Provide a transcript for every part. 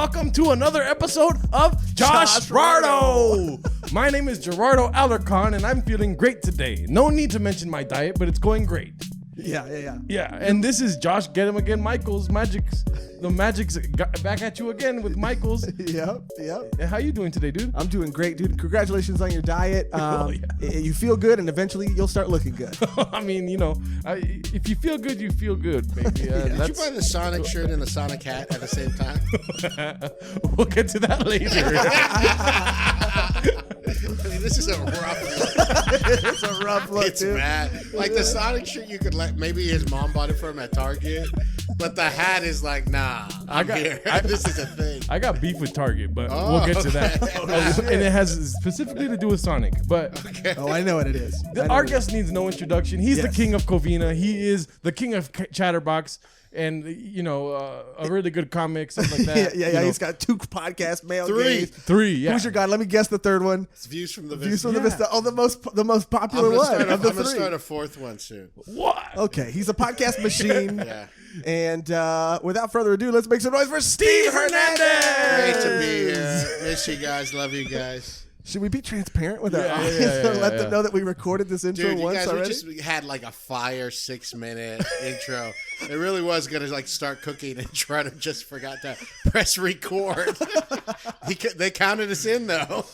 welcome to another episode of Joshrardo. My name is Gerardo Alarcon, and I'm feeling great today. No need to mention my diet, but it's going great. Yeah, and this is Josh Get Him Again Michaels Magics. The Magic's back at you again with Michaels. Yep. How you doing today, dude? I'm doing great, dude. Congratulations on your diet. You feel good, and eventually you'll start looking good. I mean, if you feel good, you feel good, baby. Did you buy the Sonic shirt and the Sonic hat at the same time? We'll get to that later. I mean, this is a rough look. It's a rough look, It's dude. bad. Like the Sonic shirt, you could maybe his mom bought it for him at Target, but the hat is like, nah, this is a thing. I got beef with Target, but we'll get to that. And it has specifically to do with Sonic. But Oh, I know what it is. our guest needs no introduction. He's the king of Covina. He is the king of Chatterbox. And, a really good comic, stuff like that. Yeah. He's got 2 podcast mail games. Three, yeah. Who's your guy? Let me guess the third one. It's Views from the Views Vista. from the Vista. Oh, the most popular one of the I'm gonna 3. start a 4th one soon. What? Okay, he's a podcast machine. Yeah. And without further ado, let's make some noise for Steve Hernandez. Great to be here. Miss you guys. Love you guys. Should we be transparent with our Yeah, audience yeah, and let them know that we recorded this intro Dude, you once guys already? we had like a fire 6-minute intro. It really was gonna start cooking, and Gerardo just forgot to press record. They counted us in though.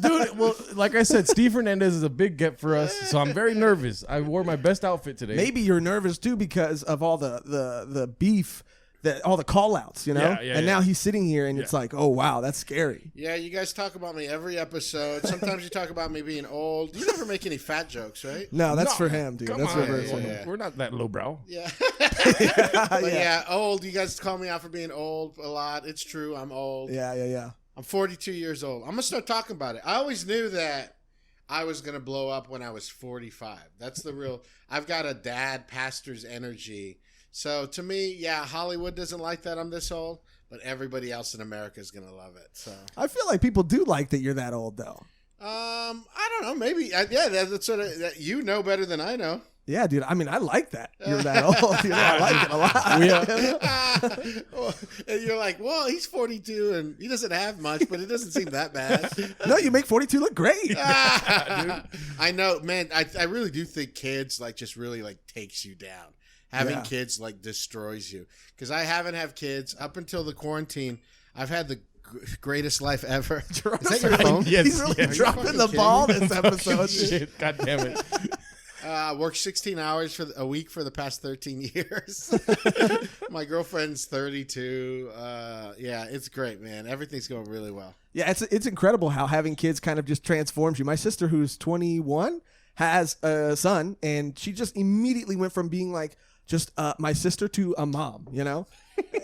Dude, well, like I said, Steve Hernandez is a big get for us, so I'm very nervous. I wore my best outfit today. Maybe you're nervous too because of all the beef, all the call outs, and now he's sitting here and it's like, oh wow, that's scary. Yeah, you guys talk about me every episode. Sometimes you talk about me being old. You never make any fat jokes, right? No, that's for him, dude. Come That's on, reverse. yeah. We're not that lowbrow. Yeah. Yeah. But yeah, old. You guys call me out for being old a lot. It's true. I'm old. Yeah. I'm 42 years old. I'm going to start talking about it. I always knew that I was going to blow up when I was 45. That's the real. I've got a dad pastor's energy. So to me, yeah, Hollywood doesn't like that I'm this old, but everybody else in America is going to love it. So I feel like people do like that you're that old though. I don't know. Maybe. That's sort of that you know better than I know. Yeah, dude. I mean, I like that you're that old. I like it a lot. And you're like, well, he's 42 and he doesn't have much, but it doesn't seem that bad. No, you make 42 look great. Dude, I know, man. I really do think kids just really takes you down. Having kids destroys you. Because I haven't had kids up until the quarantine. I've had the greatest life ever. Is that your phone? Yes, He's really yes. dropping the ball this episode. Shit, God damn it. Worked 16 hours a week for the past 13 years. My girlfriend's 32. Yeah, it's great, man. Everything's going really well. Yeah, it's incredible how having kids kind of just transforms you. My sister, who's 21, has a son, and she just immediately went from being just my sister to a mom,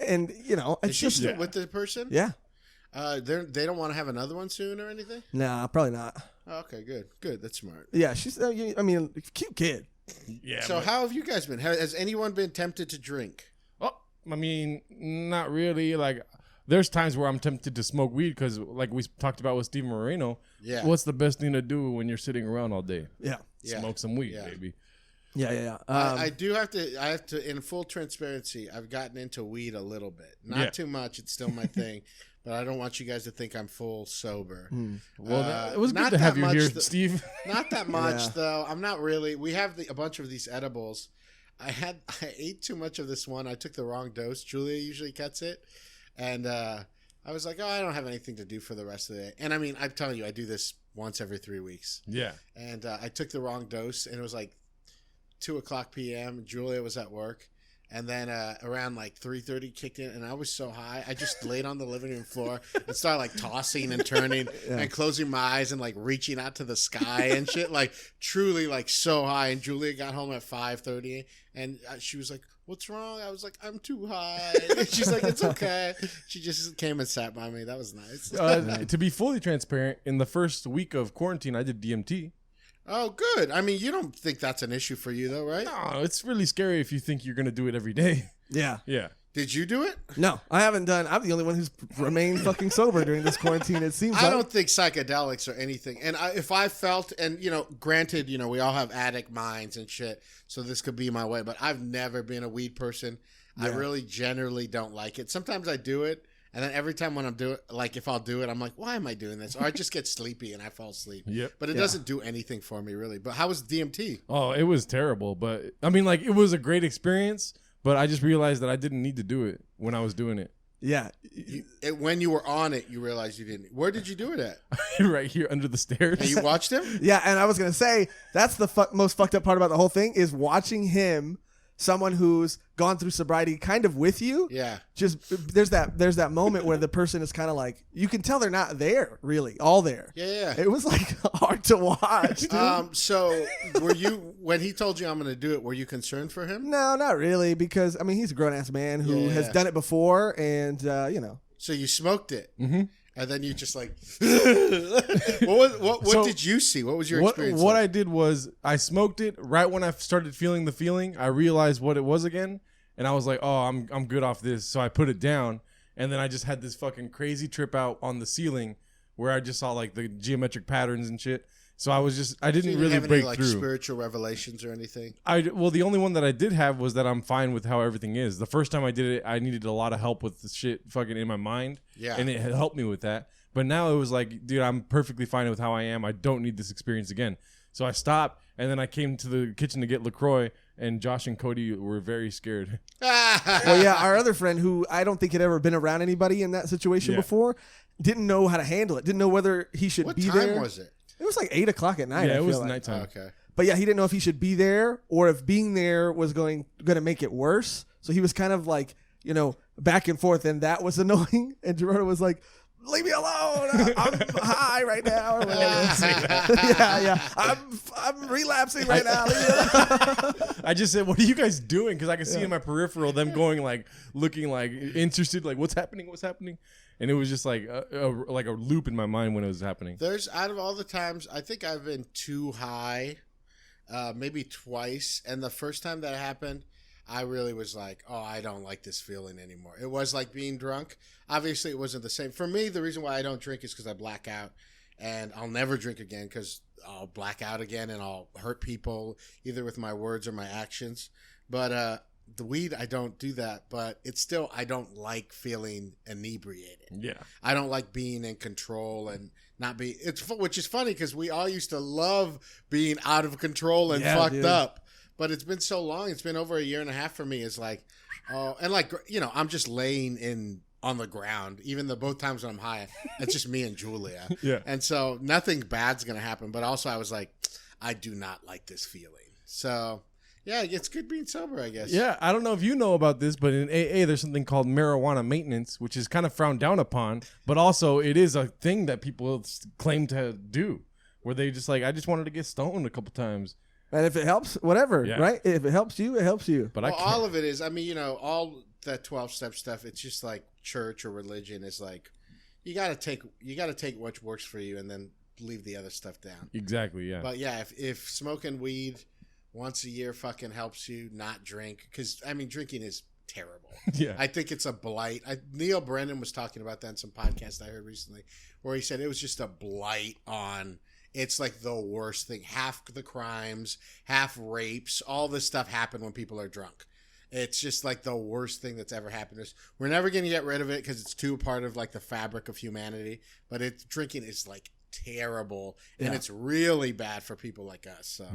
And, it's Is she just... still with the person? Yeah. They don't want to have another one soon or anything? Nah, probably not. Oh, okay, good. That's smart. Yeah, she's, cute kid. Yeah. So how have you guys been? Has anyone been tempted to drink? Oh, I mean, not really. There's times where I'm tempted to smoke weed because, we talked about with Steve Moreno, what's the best thing to do when you're sitting around all day? Yeah. Smoke some weed, baby. Yeah. I have to, in full transparency, I've gotten into weed a little bit. Not too much. It's still my thing. But I don't want you guys to think I'm full sober. Well, it was good to have you here, Steve. Not that much, though. I'm not really. We have a bunch of these edibles. I ate too much of this one. I took the wrong dose. Julia usually cuts it. And I was like, I don't have anything to do for the rest of the day. And I mean, I'm telling you, I do this once every 3 weeks. Yeah. And I took the wrong dose, and it was 2:00 p.m. Julia was at work. And then around 3:30 kicked in, and I was so high, I just laid on the living room floor and started tossing and turning and closing my eyes and reaching out to the sky and shit, truly so high. And Julia got home at 5:30, and she was like, "What's wrong?" I was like, "I'm too high." And she's like, "It's okay." She just came and sat by me. That was nice. To be fully transparent, in the first week of quarantine, I did DMT. Oh, good. I mean, you don't think that's an issue for you, though, right? No, it's really scary if you think you're going to do it every day. Yeah. Yeah. Did you do it? No, I haven't done. I'm the only one who's remained fucking sober during this quarantine. It seems. I don't think psychedelics or anything. And if I felt, and granted, we all have addict minds and shit, so this could be my way. But I've never been a weed person. Yeah. I really generally don't like it. Sometimes I do it, And then every time when I'm doing, like if I'll do it, I'm like, why am I doing this? Or I just get sleepy and I fall asleep. Yep. But it doesn't do anything for me really. But how was DMT? Oh, it was terrible. But I mean, like, it was a great experience. But I just realized that I didn't need to do it when I was doing it. Yeah. When you were on it, you realized you didn't. Where did you do it at? Right here under the stairs. And you watched him? Yeah, and I was gonna say that's the most fucked up part about the whole thing is watching him, someone who's gone through sobriety, kind of with you. Yeah. Just there's that moment where the person is kind of like you can tell they're not there really, all there. Yeah. It was like hard to watch. Dude. So were you when he told you I'm going to do it? Were you concerned for him? No, not really, because I mean he's a grown ass man who has done it before, and you know. So you smoked it. Mm-hmm. And then you just like, what did you see? What was your experience? What I did was I smoked it right when I started feeling the feeling. I realized what it was again, and I was like, oh, I'm good off this. So I put it down, and then I just had this fucking crazy trip out on the ceiling where I just saw like the geometric patterns and shit. So I didn't really have break any, like, through. Spiritual revelations or anything? Well, the only one that I did have was that I'm fine with how everything is. The first time I did it, I needed a lot of help with the shit fucking in my mind. Yeah. And it had helped me with that. But now it was like, dude, I'm perfectly fine with how I am. I don't need this experience again. So I stopped, and then I came to the kitchen to get LaCroix, and Josh and Cody were very scared. Well, yeah, our other friend, who I don't think had ever been around anybody in that situation before, didn't know how to handle it. Didn't know whether he should be there. What time was it? It was like 8 o'clock at night. Yeah, it was like. nighttime. Okay. But yeah, he didn't know if he should be there or if being there was going to make it worse. So he was kind of like, you know, back and forth, and that was annoying. And Gerardo was like, leave me alone. I'm high right now. Or yeah. I'm relapsing right now. Leave me alone. I just said, what are you guys doing? Because I can see in my peripheral them going like, looking like interested, like what's happening? And it was just like a loop in my mind when it was happening. There's, out of all the times, I think I've been too high, maybe twice. And the first time that happened, I really was like, oh, I don't like this feeling anymore. It was like being drunk. Obviously, it wasn't the same. For me, the reason why I don't drink is because I black out. And I'll never drink again because I'll black out again and I'll hurt people either with my words or my actions. But the weed, I don't do that. But it's still, I don't like feeling inebriated. Yeah. I don't like being in control and not be. Which is funny because we all used to love being out of control and fucked up. But it's been so long. It's been over a year and a half for me. It's like, oh, and like, you know, I'm just laying on the ground. Even though both times when I'm high, it's just me and Julia. Yeah. And so nothing bad's going to happen. But also I was like, I do not like this feeling. So yeah, it's good being sober, I guess. Yeah. I don't know if you know about this, but in AA, there's something called marijuana maintenance, which is kind of frowned down upon. But also it is a thing that people claim to do where they just like, I just wanted to get stoned a couple times. And if it helps, whatever, right? If it helps you, it helps you. But all of it is, I mean, you know, all that 12-step stuff, it's just like church or religion is like, you got to take what works for you and then leave the other stuff down. Exactly, yeah. But yeah, if smoking weed once a year fucking helps you not drink, because, I mean, drinking is terrible. Yeah. I think it's a blight. Neil Brennan was talking about that in some podcast I heard recently, where he said it was just a blight on... It's like the worst thing. Half the crimes, half rapes, all this stuff happen when people are drunk. It's just like the worst thing that's ever happened to us. We're never going to get rid of it because it's too part of like the fabric of humanity. But drinking is like terrible, and it's really bad for people like us. So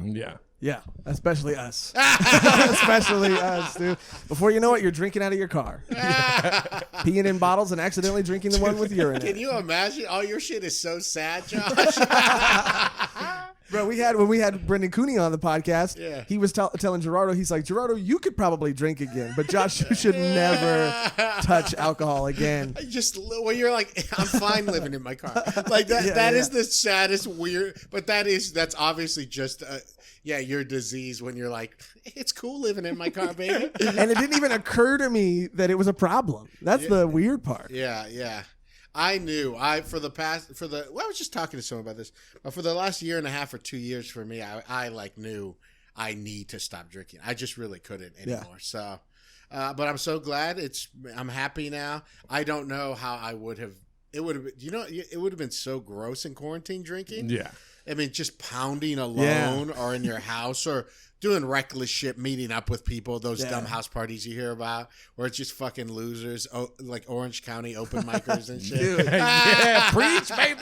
yeah, especially us. Especially us, dude. Before you know it, you're drinking out of your car, peeing in bottles, and accidentally drinking the one with urine. Can you imagine? All your shit is so sad, Josh. Bro, when we had Brendan Cooney on the podcast, he was telling Gerardo, he's like, Gerardo, you could probably drink again, but Josh, you should never touch alcohol again. You're like, I'm fine living in my car. Like that. That is the saddest, weird. But that's obviously just your disease when you're like, it's cool living in my car, baby. And it didn't even occur to me that it was a problem. That's the weird part. Yeah. I knew I was just talking to someone about this. For the last year and a half or 2 years for me, I like knew I need to stop drinking. I just really couldn't anymore. So, but I'm so glad I'm happy now. I don't know how I would have. It would have been, it would have been so gross in quarantine drinking. Yeah. I mean, just pounding alone or in your house or doing reckless shit, meeting up with people, those dumb house parties you hear about, where it's just fucking losers, like Orange County open micers and shit. Dude. Yeah, preach, baby.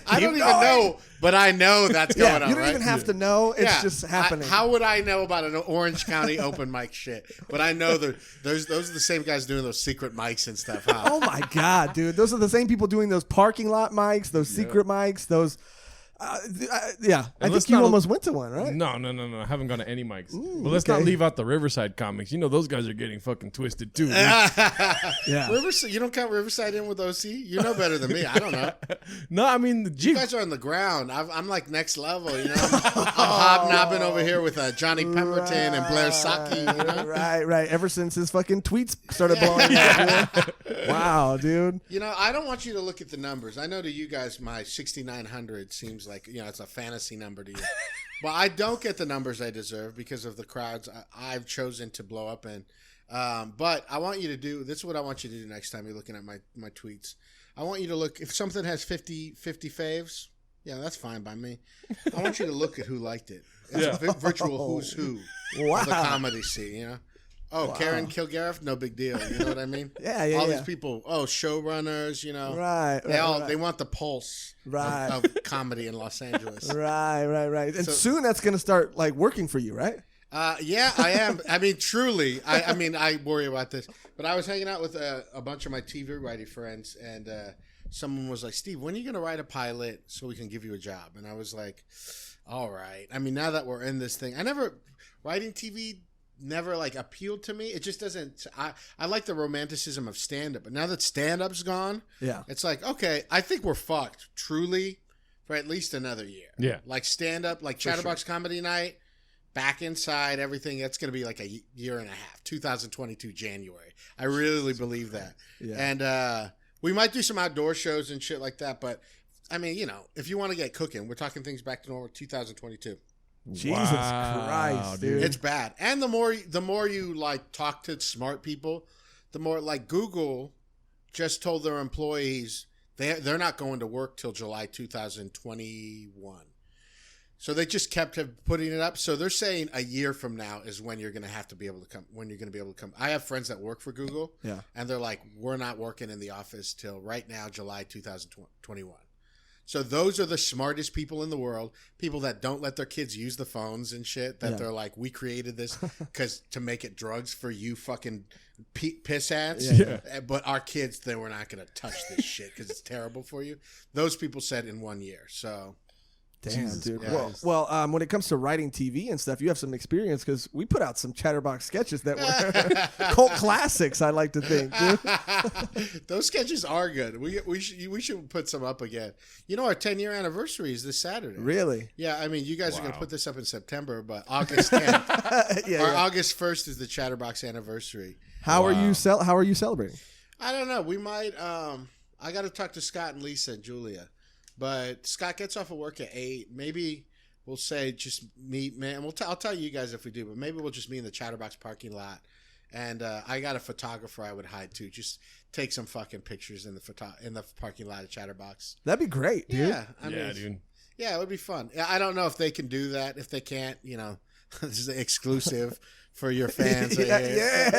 I don't even know, but I know that's going on. You don't right? even have to know; it's just happening. How would I know about an Orange County open mic shit? But I know that those are the same guys doing those secret mics and stuff. Huh? Oh my god, dude! Those are the same people doing those parking lot mics, those secret mics, those. I think you almost went to one, right? No. I haven't gone to any mics. But let's not leave out the Riverside comics. You know those guys are getting fucking twisted too. Yeah. Riverside, you don't count Riverside in with OC? You know better than me. I don't know. No, I mean you guys are on the ground. I'm like next level. You know, I'm hobnobbing over here with Johnny Pemberton and Blair Saki. You know? Right. Ever since his fucking tweets started blowing up. Wow, dude. You know, I don't want you to look at the numbers. I know to you guys, my 6,900 seems like, it's a fantasy number to you. But I don't get the numbers I deserve because of the crowds I've chosen to blow up in. But I want you to do, this is what I want you to do next time you're looking at my tweets. I want you to look, if something has 50 faves, yeah, that's fine by me. I want you to look at who liked it. It's a virtual who's who of the comedy scene, you know? Oh, wow. Karen Kilgariff, no big deal. You know what I mean? All these people, showrunners, you know. They want the pulse of comedy in Los Angeles. Right. And soon that's going to start like working for you, right? Yeah, I am. I mean, truly. I worry about this. But I was hanging out with a bunch of my TV writing friends, and someone was like, Steve, when are you going to write a pilot so we can give you a job? And I was like, all right. I mean, now that we're in this thing, writing TV never like appealed to me. It just doesn't. I like the romanticism of stand-up, but now that stand-up's gone, it's like, okay, I think we're fucked truly for at least another year. Yeah, like stand-up, like Chatterbox Comedy Night, back inside everything. That's going to be like a year and a half, 2022 January. I really believe that. And we might do some outdoor shows and shit like that. But I mean, if you want to get cooking, we're talking things back to normal 2022. Jesus Christ, dude. It's bad. And the more you like talk to smart people, the more like Google just told their employees they're not going to work till July 2021. So they just kept putting it up. So they're saying a year from now is when you're going to have to be able to come, when you're going to be able to come. I have friends that work for Google. Yeah. And they're like, we're not working in the office till right now, July 2021. So those are the smartest people in the world, people that don't let their kids use the phones and shit, that they're like, we created this to make it drugs for you fucking piss ads. But our kids, they were not going to touch this shit because it's terrible for you. Those people said in 1 year. So Damn, Jesus dude. Christ. Well, when it comes to writing TV and stuff, you have some experience because we put out some Chatterbox sketches that were cult classics. I like to think, dude. Those sketches are good. We should put some up again. Our 10-year anniversary is this Saturday. Really? Yeah. I mean, you guys are going to put this up in September, but August 10th August 1st is the Chatterbox anniversary. How are you celebrating? I don't know. We might. I got to talk to Scott and Lisa and Julia. But Scott gets off of work at 8. Maybe we'll say just meet, man. I'll tell you guys if we do, but maybe we'll just meet in the Chatterbox parking lot. And I got a photographer I would hide too. Just take some fucking pictures in the parking lot of Chatterbox. That'd be great, dude. Yeah, dude. Yeah, it would be fun. I don't know if they can do that. If they can't, this is exclusive for your fans. Yeah.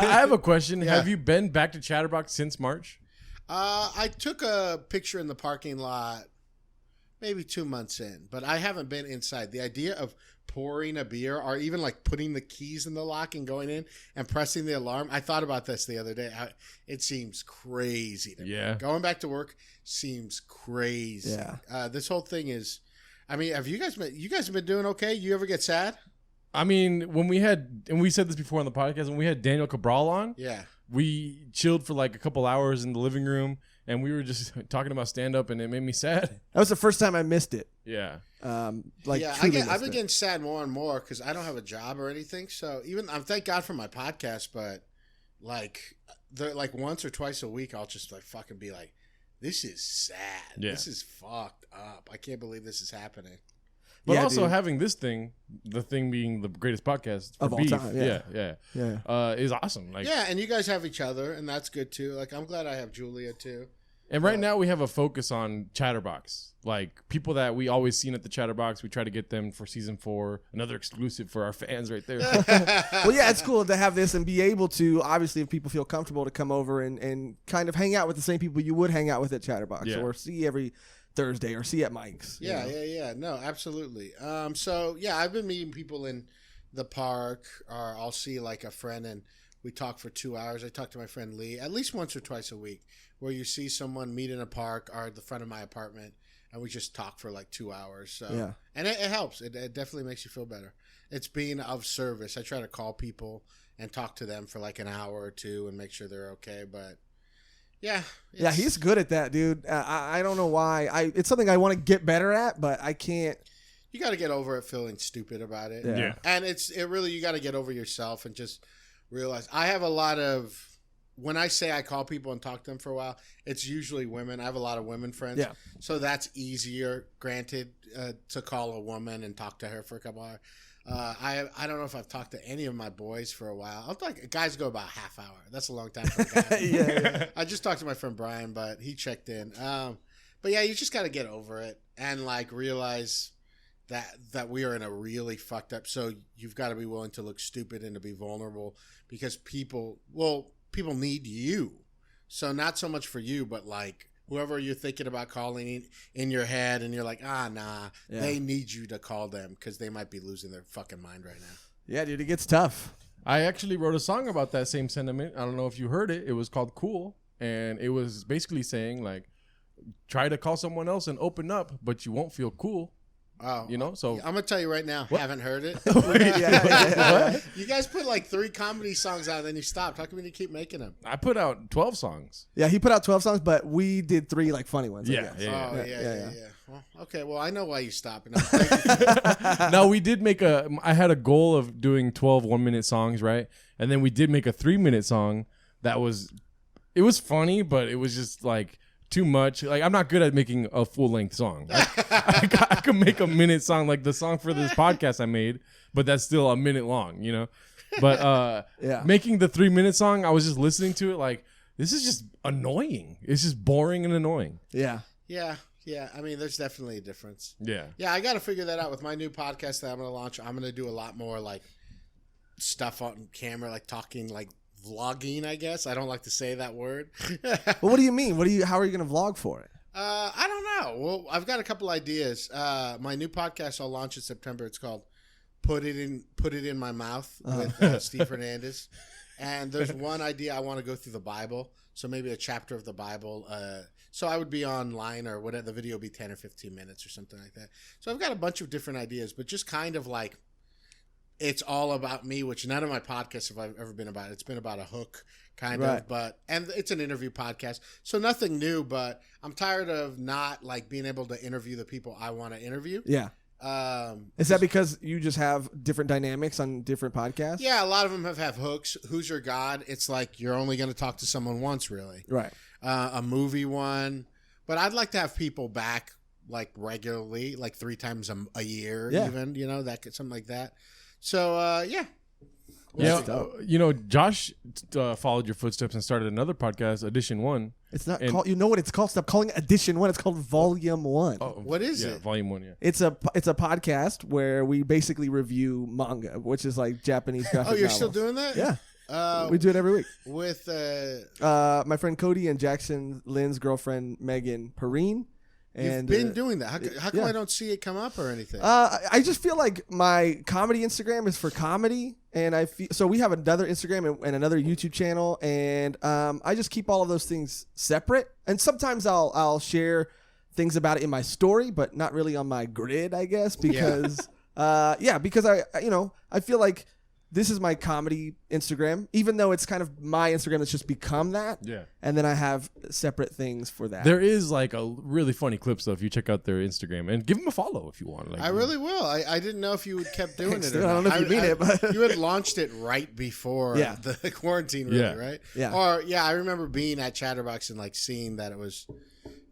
I have a question. Yeah. Have you been back to Chatterbox since March? I took a picture in the parking lot maybe 2 months in, but I haven't been inside. The idea of pouring a beer or even like putting the keys in the lock and going in and pressing the alarm. I thought about this the other day. It seems crazy to me. Going back to work seems crazy. Yeah. This whole thing is, I mean, you guys have been doing okay? You ever get sad? I mean, when we had, and we said this before on the podcast, when we had Daniel Cabral on, we chilled for like a couple hours in the living room, and we were just talking about stand-up, and it made me sad. That was the first time I missed it. Yeah. I've been getting sad more and more because I don't have a job or anything. So thank God for my podcast, but like once or twice a week, I'll just like fucking be like, this is sad. Yeah. This is fucked up. I can't believe this is happening. But also having this thing, the thing being the greatest podcast of all time, is awesome. Like, and you guys have each other, and that's good too. Like, I'm glad I have Julia too. And right now we have a focus on Chatterbox. Like people that we always seen at the Chatterbox, we try to get them for season 4. Another exclusive for our fans right there. Well, yeah, it's cool to have this and be able to, obviously, if people feel comfortable to come over and kind of hang out with the same people you would hang out with at Chatterbox or see every Thursday or see at Mike's. Yeah. No, absolutely. So yeah, I've been meeting people in the park, or I'll see like a friend and we talk for 2 hours. I talk to my friend Lee at least once or twice a week, where you see someone meet in a park or at the front of my apartment, and we just talk for like 2 hours. So and it helps. It definitely makes you feel better. It's being of service. I try to call people and talk to them for like an hour or two and make sure they're okay. But yeah, he's good at that, dude. I don't know why. It's something I want to get better at, but I can't. You got to get over it feeling stupid about it. Yeah. And it really, you got to get over yourself and just realize. I have a lot of, when I say I call people and talk to them for a while, it's usually women. I have a lot of women friends. Yeah. So that's easier, granted, to call a woman and talk to her for a couple hours. I don't know if I've talked to any of my boys for a while. Guys go about half hour. That's a long time for a guy. Yeah. I just talked to my friend Brian, but he checked in. But yeah, you just got to get over it and like realize that we are in a really fucked up. So you've got to be willing to look stupid and to be vulnerable, because people need you. So not so much for you, but like whoever you're thinking about calling in your head, and you're like, they need you to call them because they might be losing their fucking mind right now. Yeah, dude, it gets tough. I actually wrote a song about that same sentiment. I don't know if you heard it. It was called Cool. And it was basically saying like, try to call someone else and open up, but you won't feel cool. Oh, So I'm gonna tell you right now, haven't heard it. You guys put like 3 comedy songs out, and then you stopped. How come you keep making them? I put out 12 songs. Yeah, he put out 12 songs, but we did 3 like funny ones. Yeah. Well, okay. Well, I know why you stopped. No, we did make I had a goal of doing 12 1-minute songs, right? And then we did make a 3-minute song it was funny, but it was just like too much. Like, I'm not good at making a full-length song. I could make a minute song, like the song for this podcast I made, but that's still a minute long, you know? But making the 3-minute song, I was just listening to it like, this is just annoying. It's just boring and annoying. Yeah. Yeah. I mean, there's definitely a difference. Yeah. Yeah, I got to figure that out with my new podcast that I'm going to launch. I'm going to do a lot more like stuff on camera, like talking, like vlogging, I guess. I don't like to say that word. Well, what do you mean? How are you going to vlog for it? I don't know. Well, I've got a couple ideas. My new podcast I'll launch in September. It's called Put It in My Mouth with Steve Hernandez. And there's one idea I want to go through the Bible. So maybe a chapter of the Bible. So I would be online, or whatever. The video would be 10 or 15 minutes or something like that. So I've got a bunch of different ideas, but just kind of like, it's all about me, which none of my podcasts have ever been about. It's been about a hook kind of, and it's an interview podcast. So nothing new, but I'm tired of not like being able to interview the people I want to interview. Yeah. Is that because you just have different dynamics on different podcasts? Yeah, a lot of them have hooks. Who's Your God? It's like you're only going to talk to someone once, really. Right. A movie one. But I'd like to have people back like regularly, like 3 times a year, even, something like that. So, Josh followed your footsteps and started another podcast, Edition 1. It's not called, you know what it's called? Stop calling it Edition 1. It's called Volume 1. Oh, what is it? Volume 1, yeah. It's a podcast where we basically review manga, which is like Japanese graphic novels. You're still doing that? Yeah. We do it every week. With my friend Cody and Jackson Lynn's girlfriend, Megan Perrine. You've been doing that. How come I don't see it come up or anything? I just feel like my comedy Instagram is for comedy, and so we have another Instagram and another YouTube channel, and I just keep all of those things separate. And sometimes I'll share things about it in my story, but not really on my grid, I guess, because because I feel like this is my comedy Instagram, even though it's kind of my Instagram that's just become that. Yeah. And then I have separate things for that. There is like a really funny clip, so if you check out their Instagram, and give them a follow if you want. Like, I really will. I didn't know if you had kept doing it or not. I don't know if you mean it, but you had launched it right before the quarantine, really, right? Yeah. Or I remember being at Chatterbox and like seeing that it was.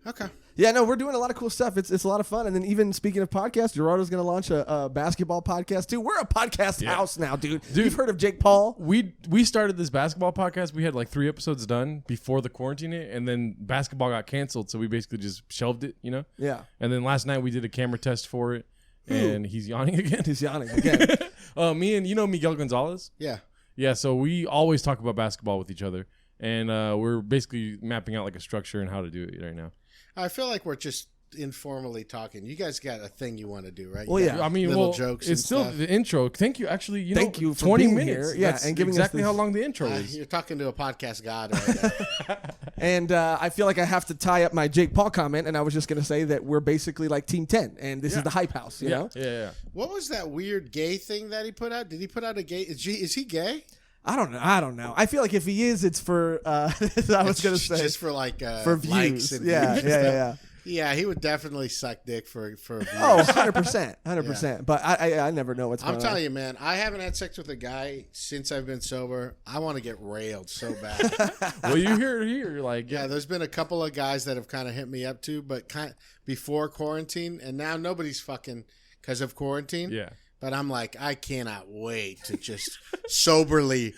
Okay. Yeah, no, we're doing a lot of cool stuff. It's a lot of fun. And then even speaking of podcasts, Gerardo's going to launch a basketball podcast too. We're a podcast house now, dude. You've heard of Jake Paul? We started this basketball podcast. We had like 3 episodes done before the quarantine hit, and then basketball got canceled, so we basically just shelved it, you know? Yeah. And then last night we did a camera test for it, and he's yawning again. He's yawning again. Me and Miguel Gonzalez? Yeah. Yeah, so we always talk about basketball with each other, and we're basically mapping out like a structure and how to do it right now. I feel like we're just informally talking. You guys got a thing you want to do, right? Well, yeah. I mean, little jokes. It's still stuff. The intro. Thank you. Actually, Thank you for 20 being minutes. here. Yeah, That's and giving us exactly this- how long the intro is. You're talking to a podcast god right now. And I feel like I have to tie up my Jake Paul comment, and I was just going to say that we're basically like Team 10, and this is the Hype House, you know? Yeah. What was that weird gay thing that he put out? Did he put out a gay? Is he gay? I don't know. I feel like if he is, it's for, I was going to say. Just for like for likes views. and Yeah, views and stuff. yeah. Yeah, he would definitely suck dick for views. Oh, 100%. 100%. But I never know what's going on. I'm telling you, man, I haven't had sex with a guy since I've been sober. I want to get railed so bad. Well, you hear it here. Like, Yeah, there's been a couple of guys that have kind of hit me up too, but before quarantine, and now nobody's fucking because of quarantine. Yeah. But I'm like, I cannot wait to just soberly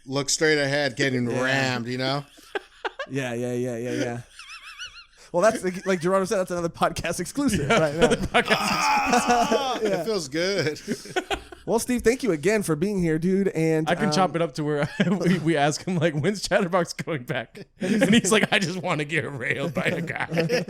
look straight ahead, getting rammed, you know? Yeah. Well, that's like Gerardo said. That's another podcast exclusive right now. It feels good. Well, Steve, thank you again for being here, dude. And I can chop it up to where we ask him, like, when's Chatterbox going back? And he's like, I just want to get railed by a guy.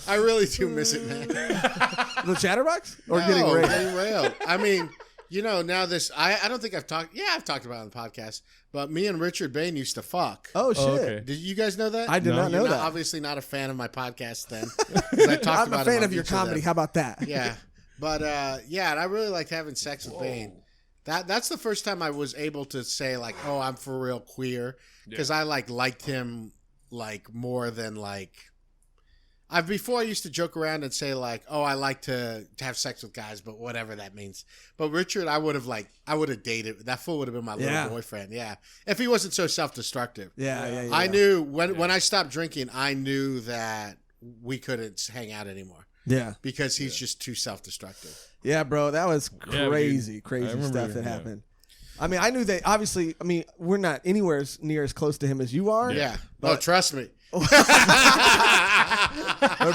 I really do miss it, man. The Chatterbox or getting railed? Getting railed. I mean, now this, I don't think I've talked about it on the podcast, but me and Richard Bain used to fuck. Oh shit! okay. Did you guys know that? I did not know You're that. Obviously not a fan of my podcast then. 'Cause I talked I'm about a him fan on of your each comedy. them. How about that? Yeah. But and I really liked having sex with Bain. That's the first time I was able to say like, oh, I'm for real queer, because I liked him like more than like. Before I used to joke around and say like, oh, I like to have sex with guys, but whatever that means. But Richard, I would have dated. That fool would have been my little boyfriend. Yeah, if he wasn't so self-destructive. Yeah. I knew when I stopped drinking, I knew that we couldn't hang out anymore. Yeah. Because he's just too self-destructive. Yeah, bro, that was crazy stuff that happened. I mean, I knew that. Obviously, I mean, we're not anywhere near as close to him as you are. Yeah. But trust me. But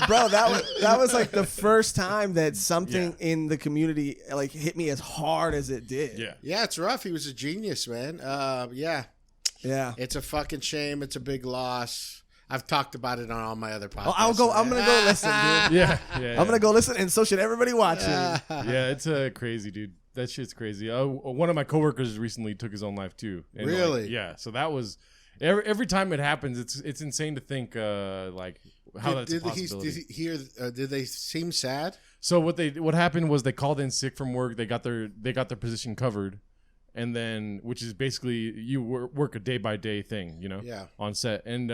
bro, that was like the first time that something in the community like hit me as hard as it did. Yeah, it's rough. He was a genius, man. Yeah. It's a fucking shame. It's a big loss. I've talked about it on all my other podcasts. I'm gonna go listen, dude. Yeah. I'm gonna go listen, and so should everybody watching. Yeah, it's crazy, dude. That shit's crazy. One of my coworkers recently took his own life too. And really? Yeah. So that was every time it happens. It's insane to think like how that's a possibility. Did they seem sad? So what happened was they called in sick from work. They got their position covered, and then which is basically you work a day by day thing, you know, on set. And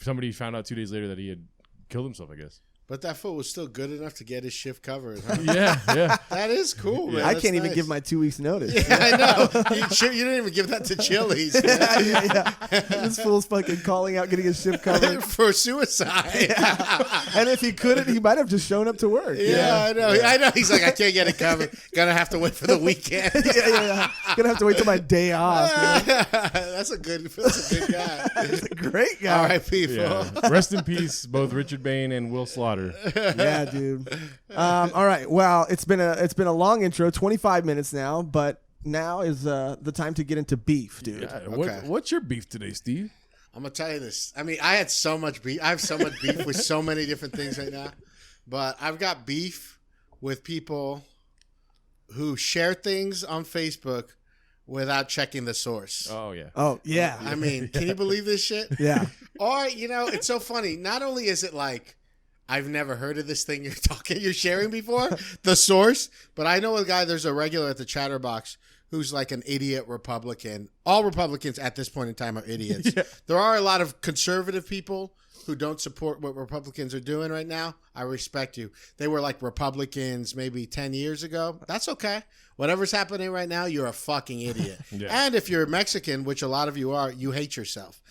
somebody found out 2 days later that he had killed himself, I guess. But that fool was still good enough to get his shift covered. Huh? Yeah. That is cool, man. I can't even give my 2 weeks notice. Yeah, I know. You didn't even give that to Chili's. Yeah. This fool's fucking calling out, getting his shift covered for suicide. And if he couldn't, he might have just shown up to work. Yeah, I know. I know. He's like, I can't get it covered. Gonna have to wait for the weekend. Yeah. Gonna have to wait till my day off. That's a good guy. That's a great guy. All right, people. Yeah. Rest in peace, both Richard Bain and Will Slaughter. Yeah, dude. All right. Well, it's been a long intro, 25 minutes now, but now is the time to get into beef, dude. Yeah. What's your beef today, Steve? I'm gonna tell you this. I mean, I have so much beef with so many different things right now, but I've got beef with people who share things on Facebook without checking the source. Oh yeah. Oh yeah. I mean, can you believe this shit? Yeah. Or it's so funny. Not only is it like, I've never heard of this thing you're sharing before, the source, but I know a guy, there's a regular at the Chatterbox who's like an idiot Republican. All Republicans at this point in time are idiots. Yeah. There are a lot of conservative people who don't support what Republicans are doing right now, I respect you. They were like Republicans maybe 10 years ago. That's okay. Whatever's happening right now, you're a fucking idiot. Yeah. And if you're Mexican, which a lot of you are, you hate yourself.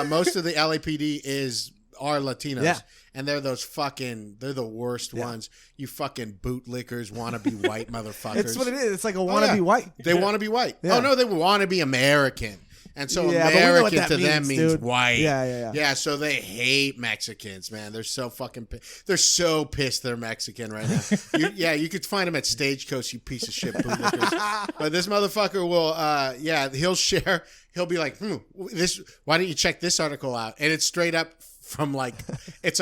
Most of the LAPD are Latinos. Yeah. And they're they're the worst ones. You fucking bootlickers, wannabe white motherfuckers. It's what it is. It's like a wannabe white. They want to be white. Yeah. Oh, no, they want to be American. And so American to them means white. Yeah, so they hate Mexicans, man. They're so fucking they're so pissed they're Mexican right now. You could find them at Stagecoach, you piece of shit bootlickers. But this motherfucker will, he'll share. He'll be like, why don't you check this article out? And it's straight up from like, it's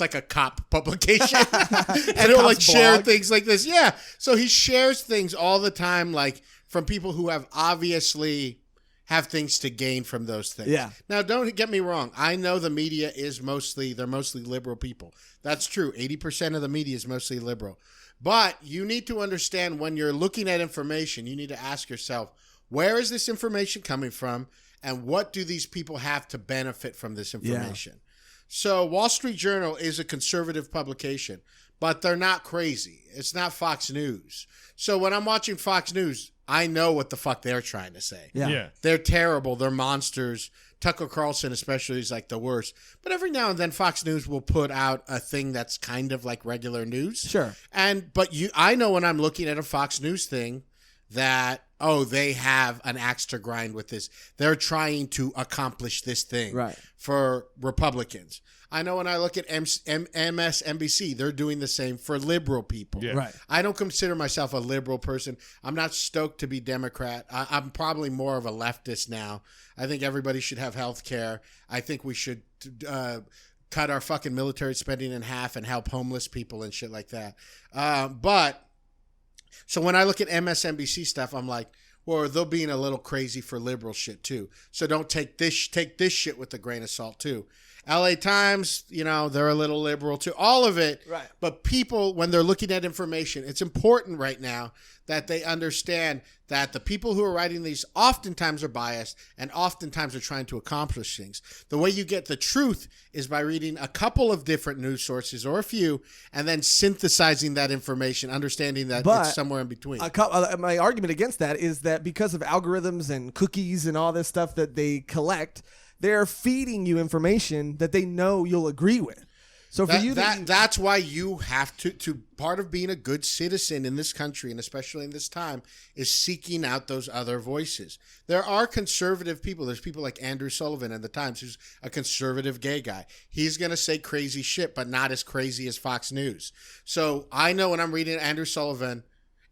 like a cop publication. And he'll like share things like this. Yeah. So he shares things all the time, like from people who have obviously have things to gain from those things. Yeah. Now, don't get me wrong. I know the media they're mostly liberal people. That's true. 80% of the media is mostly liberal. But you need to understand when you're looking at information, you need to ask yourself, where is this information coming from? And what do these people have to benefit from this information? Yeah. So Wall Street Journal is a conservative publication, but they're not crazy. It's not Fox News. So when I'm watching Fox News, I know what the fuck they're trying to say. Yeah. They're terrible. They're monsters. Tucker Carlson especially is like the worst. But every now and then Fox News will put out a thing that's kind of like regular news. Sure. But I know when I'm looking at a Fox News thing that, they have an axe to grind with this. They're trying to accomplish this thing for Republicans. I know when I look at MSNBC, they're doing the same for liberal people. Yeah. Right. I don't consider myself a liberal person. I'm not stoked to be Democrat. I'm probably more of a leftist now. I think everybody should have health care. I think we should cut our fucking military spending in half and help homeless people and shit like that. So when I look at MSNBC stuff, I'm like, well, they're being a little crazy for liberal shit too. So don't take this shit with a grain of salt too. LA Times, they're a little liberal too. All of it. Right. But people, when they're looking at information, it's important right now that they understand that the people who are writing these oftentimes are biased and oftentimes are trying to accomplish things. The way you get the truth is by reading a couple of different news sources or a few and then synthesizing that information, understanding that it's somewhere in between. My argument against that is that because of algorithms and cookies and all this stuff that they collect, they're feeding you information that they know you'll agree with. So for that's why you have to part of being a good citizen in this country, and especially in this time, is seeking out those other voices. There are conservative people. There's people like Andrew Sullivan in the Times, who's a conservative gay guy. He's going to say crazy shit, but not as crazy as Fox News. So I know when I'm reading Andrew Sullivan,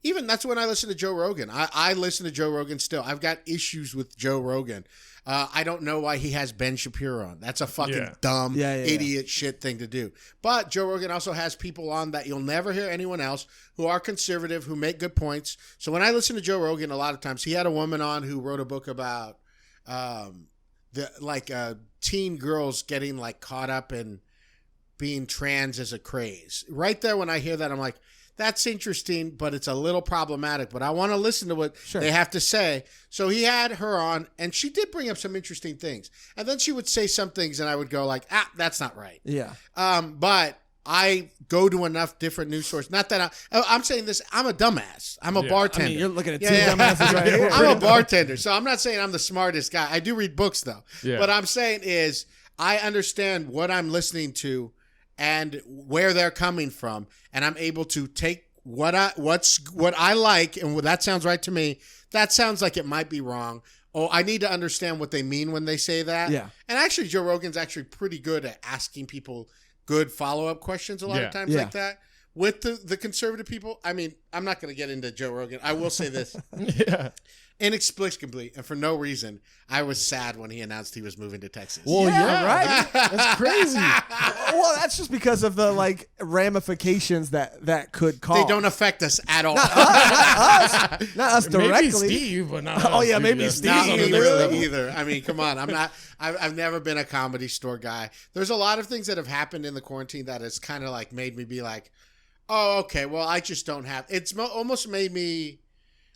even that's when I listen to Joe Rogan. I listen to Joe Rogan still. I've got issues with Joe Rogan. I don't know why he has Ben Shapiro on. That's a fucking dumb, idiot shit thing to do. But Joe Rogan also has people on that you'll never hear anyone else who are conservative, who make good points. So when I listen to Joe Rogan, a lot of times he had a woman on who wrote a book about teen girls getting like caught up in being trans as a craze. Right there, when I hear that, I'm like, that's interesting, but it's a little problematic. But I want to listen to what they have to say. So he had her on, and she did bring up some interesting things. And then she would say some things, and I would go like, that's not right. Yeah. But I go to enough different news sources. Not that I'm saying this. I'm a dumbass. I'm a bartender. I mean, you're looking at two dumbasses right here. I'm a bartender, so I'm not saying I'm the smartest guy. I do read books, though. Yeah. What I'm saying is I understand what I'm listening to and where they're coming from, and I'm able to take what I like, and that sounds right to me. That sounds like it might be wrong. Oh, I need to understand what they mean when they say that. Yeah. And actually, Joe Rogan's actually pretty good at asking people good follow-up questions a lot of times like that. With the conservative people, I mean, I'm not going to get into Joe Rogan. I will say this. Inexplicably, and for no reason, I was sad when he announced he was moving to Texas. Well, yeah, right. That's crazy. Well, that's just because of the ramifications that could cause. They don't affect us at all. Not us. Not us directly. Maybe Steve, but not us. Oh yeah, maybe Steve. Not me really either. I mean, come on. I've never been a Comedy Store guy. There's a lot of things that have happened in the quarantine that has kind of like made me be like, oh, okay. Well, I just don't have. It's almost made me.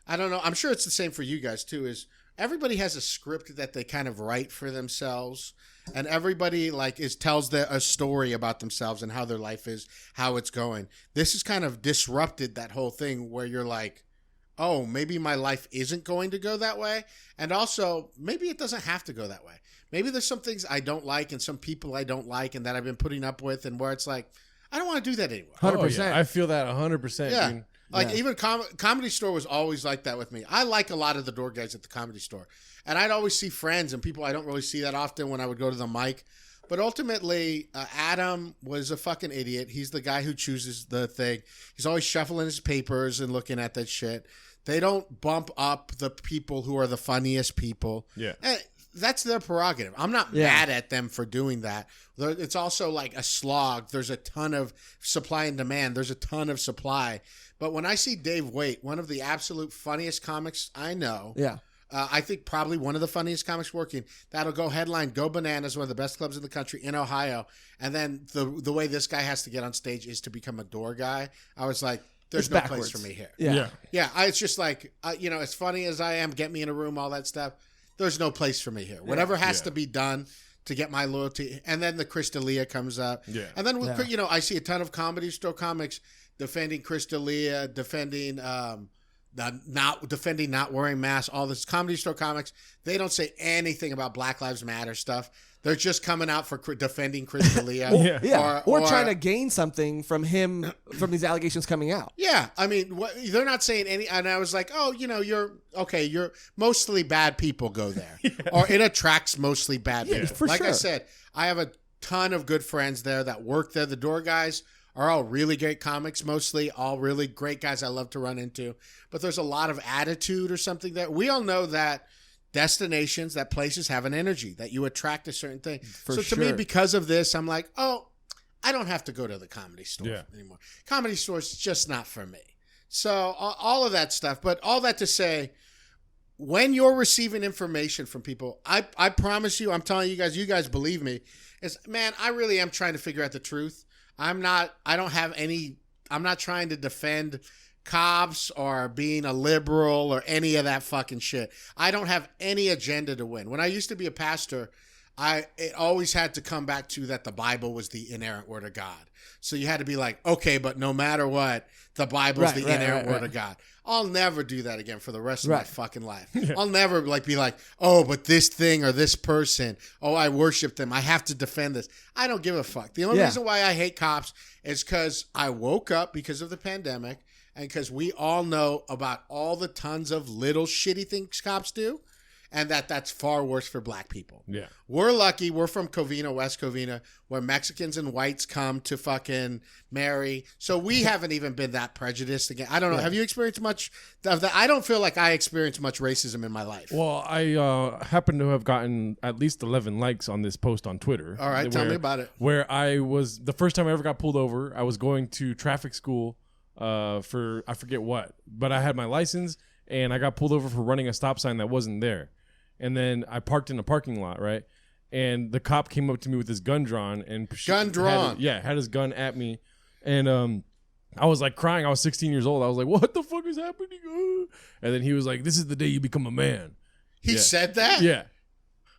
I don't know. I'm sure it's the same for you guys too. Is everybody has a script that they kind of write for themselves, and everybody like tells a story about themselves and how their life is, how it's going. This has kind of disrupted that whole thing where you're like, oh, maybe my life isn't going to go that way, and also maybe it doesn't have to go that way. Maybe there's some things I don't like and some people I don't like and that I've been putting up with, and where it's like, I don't want to do that anymore. 100%. Yeah. I feel that 100%. Yeah. Dude. Like even Comedy Store was always like that with me. I like a lot of the door guys at the Comedy Store. And I'd always see friends and people I don't really see that often when I would go to the mic. But ultimately, Adam was a fucking idiot. He's the guy who chooses the thing. He's always shuffling his papers and looking at that shit. They don't bump up the people who are the funniest people. Yeah. And that's their prerogative. I'm not mad at them for doing that. It's also like a slog. There's a ton of supply and demand. There's a ton of supply. But when I see Dave Waite, one of the absolute funniest comics I know, I think probably one of the funniest comics working, that'll go headline, Go Bananas, one of the best clubs in the country in Ohio. And then the way this guy has to get on stage is to become a door guy. I was like, there's no place for me here. Yeah. It's just like, as funny as I am, get me in a room, all that stuff. There's no place for me here. Whatever has to be done to get my loyalty. And then the Chris D'Elia comes up. Yeah. And then, I see a ton of Comedy Store comics defending Chris D'Elia, defending not wearing masks, all this. Comedy Store comics, they don't say anything about Black Lives Matter stuff. They're just coming out for defending Chris D'Elia. Or trying to gain something from him, from these allegations coming out. Yeah. I mean, they're not saying any. And I was like, you're mostly bad people go there. Or it attracts mostly bad people. For like sure. I said, I have a ton of good friends there that work there. The door guys are all really great comics, mostly all really great guys I love to run into. But there's a lot of attitude or something that we all know that destinations, that places have an energy, that you attract a certain thing. So to me, because of this, I'm like, I don't have to go to the Comedy Store anymore. Comedy Store is just not for me. So all of that stuff. But all that to say, when you're receiving information from people, I promise you, I'm telling you guys believe me, man, I really am trying to figure out the truth. I'm not trying to defend cops or being a liberal or any of that fucking shit. I don't have any agenda to win. When I used to be a pastor, it always had to come back to that the Bible was the inerrant word of God. So you had to be like, okay, but no matter what, the Bible's the inerrant word of God. I'll never do that again for the rest of my fucking life. I'll never be like, oh, but this thing or this person, I worship them. I have to defend this. I don't give a fuck. The only reason why I hate cops is because I woke up because of the pandemic and because we all know about all the tons of little shitty things cops do. And that's far worse for black people. Yeah. We're lucky. We're from Covina, West Covina, where Mexicans and whites come to fucking marry. So we haven't even been that prejudiced again. I don't know. Have you experienced much of that? I don't feel like I experienced much racism in my life. Well, I happen to have gotten at least 11 likes on this post on Twitter. All right. Tell me about it. Where I was, the first time I ever got pulled over, I was going to traffic school for, I forget what, but I had my license and I got pulled over for running a stop sign that wasn't there. And then I parked in a parking lot, right? And the cop came up to me with his gun drawn and had his gun at me, and I was like crying. I was 16 years old. I was like, "What the fuck is happening?" And then he was like, "This is the day you become a man." He said that? Yeah,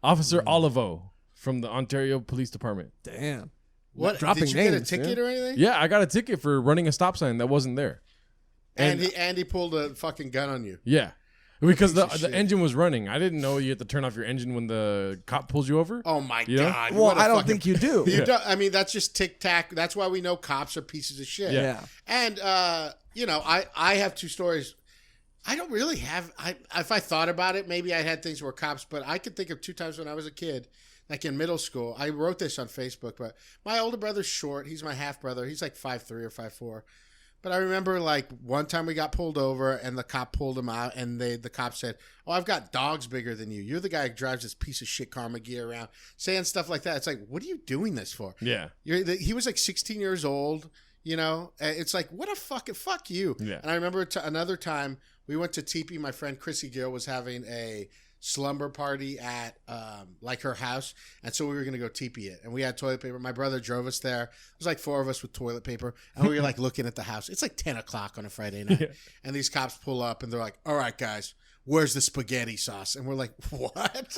Officer Olivo from the Ontario Police Department. Damn. What? Dropping Did you names, get a ticket or anything? Yeah, I got a ticket for running a stop sign that wasn't there. And he pulled a fucking gun on you. Yeah. Because the engine was running. I didn't know you had to turn off your engine when the cop pulls you over. Oh, my God. Well, I don't think you do. I mean, that's just tic-tac. That's why we know cops are pieces of shit. Yeah. And, I have two stories. I don't really have... if I thought about it, maybe I had things where cops... But I could think of 2 times when I was a kid, like in middle school. I wrote this on Facebook, but my older brother's short. He's my half-brother. He's like 5'3" or 5'4". But I remember, like, one time we got pulled over and the cop pulled him out and the cop said, I've got dogs bigger than you. You're the guy who drives this piece of shit Karma gear around, saying stuff like that. It's like, what are you doing this for? Yeah. He was like 16 years old, It's like, what a fuck you. Yeah. And I remember another time we went to Teepee. My friend Chrissy Gill was having a slumber party at her house, and so we were gonna go teepee it, and we had toilet paper. My brother drove us there. It was like 4 of us with toilet paper, and we were like looking at the house. It's like 10 o'clock on a Friday night, and these cops pull up and they're like, all right guys, where's the spaghetti sauce? And we're like, what?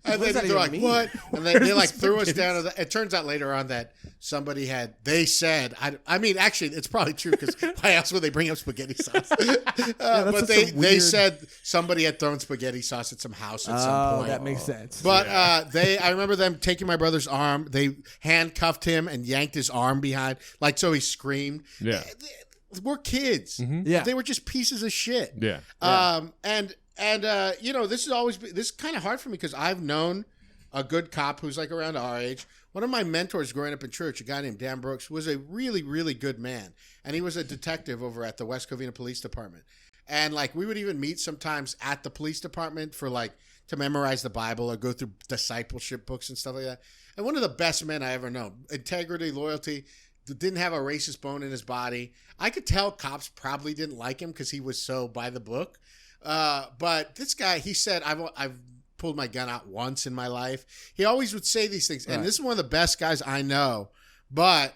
And What then they're like, mean? what? And they like threw us down. It turns out later on that somebody they said, I mean, actually, it's probably true because why else would they bring up spaghetti sauce? But they said somebody had thrown spaghetti sauce at some house at some point. That makes sense. But I remember them taking my brother's arm. They handcuffed him and yanked his arm behind, like so he screamed. Yeah. We're kids. Yeah. They were just pieces of shit. Yeah. And this is kind of hard for me because I've known a good cop who's like around our age. One of my mentors growing up in church, a guy named Dan Brooks, was a really, really good man. And he was a detective over at the West Covina Police Department. And like we would even meet sometimes at the police department for like to memorize the Bible or go through discipleship books and stuff like that. And one of the best men I ever known. Integrity, loyalty, didn't have a racist bone in his body. I could tell cops probably didn't like him because he was so by the book. But this guy, he said, I've pulled my gun out once in my life. He always would say these things. And this is one of the best guys I know. But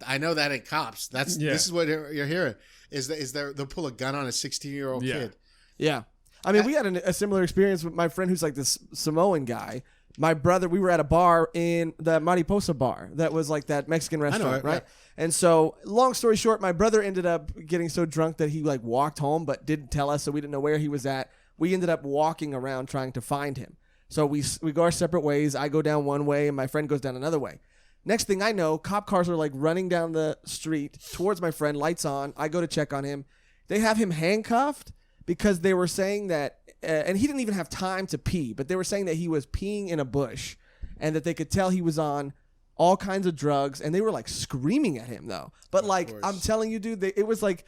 I know that ain't cops. This is what you're hearing. They'll pull a gun on a 16-year-old kid. Yeah. I mean, we had a similar experience with my friend who's like this Samoan guy. My brother, we were at a bar in the Mariposa bar that was like that Mexican restaurant, right? Yeah. And so, long story short, my brother ended up getting so drunk that he like walked home but didn't tell us, so we didn't know where he was at. We ended up walking around trying to find him. So we go our separate ways. I go down one way and my friend goes down another way. Next thing I know, cop cars are like running down the street towards my friend, lights on. I go to check on him. They have him handcuffed because they were saying that, and he didn't even have time to pee, but they were saying that he was peeing in a bush and that they could tell he was on all kinds of drugs, and they were like screaming at him though. But like, I'm telling you, dude, it was like,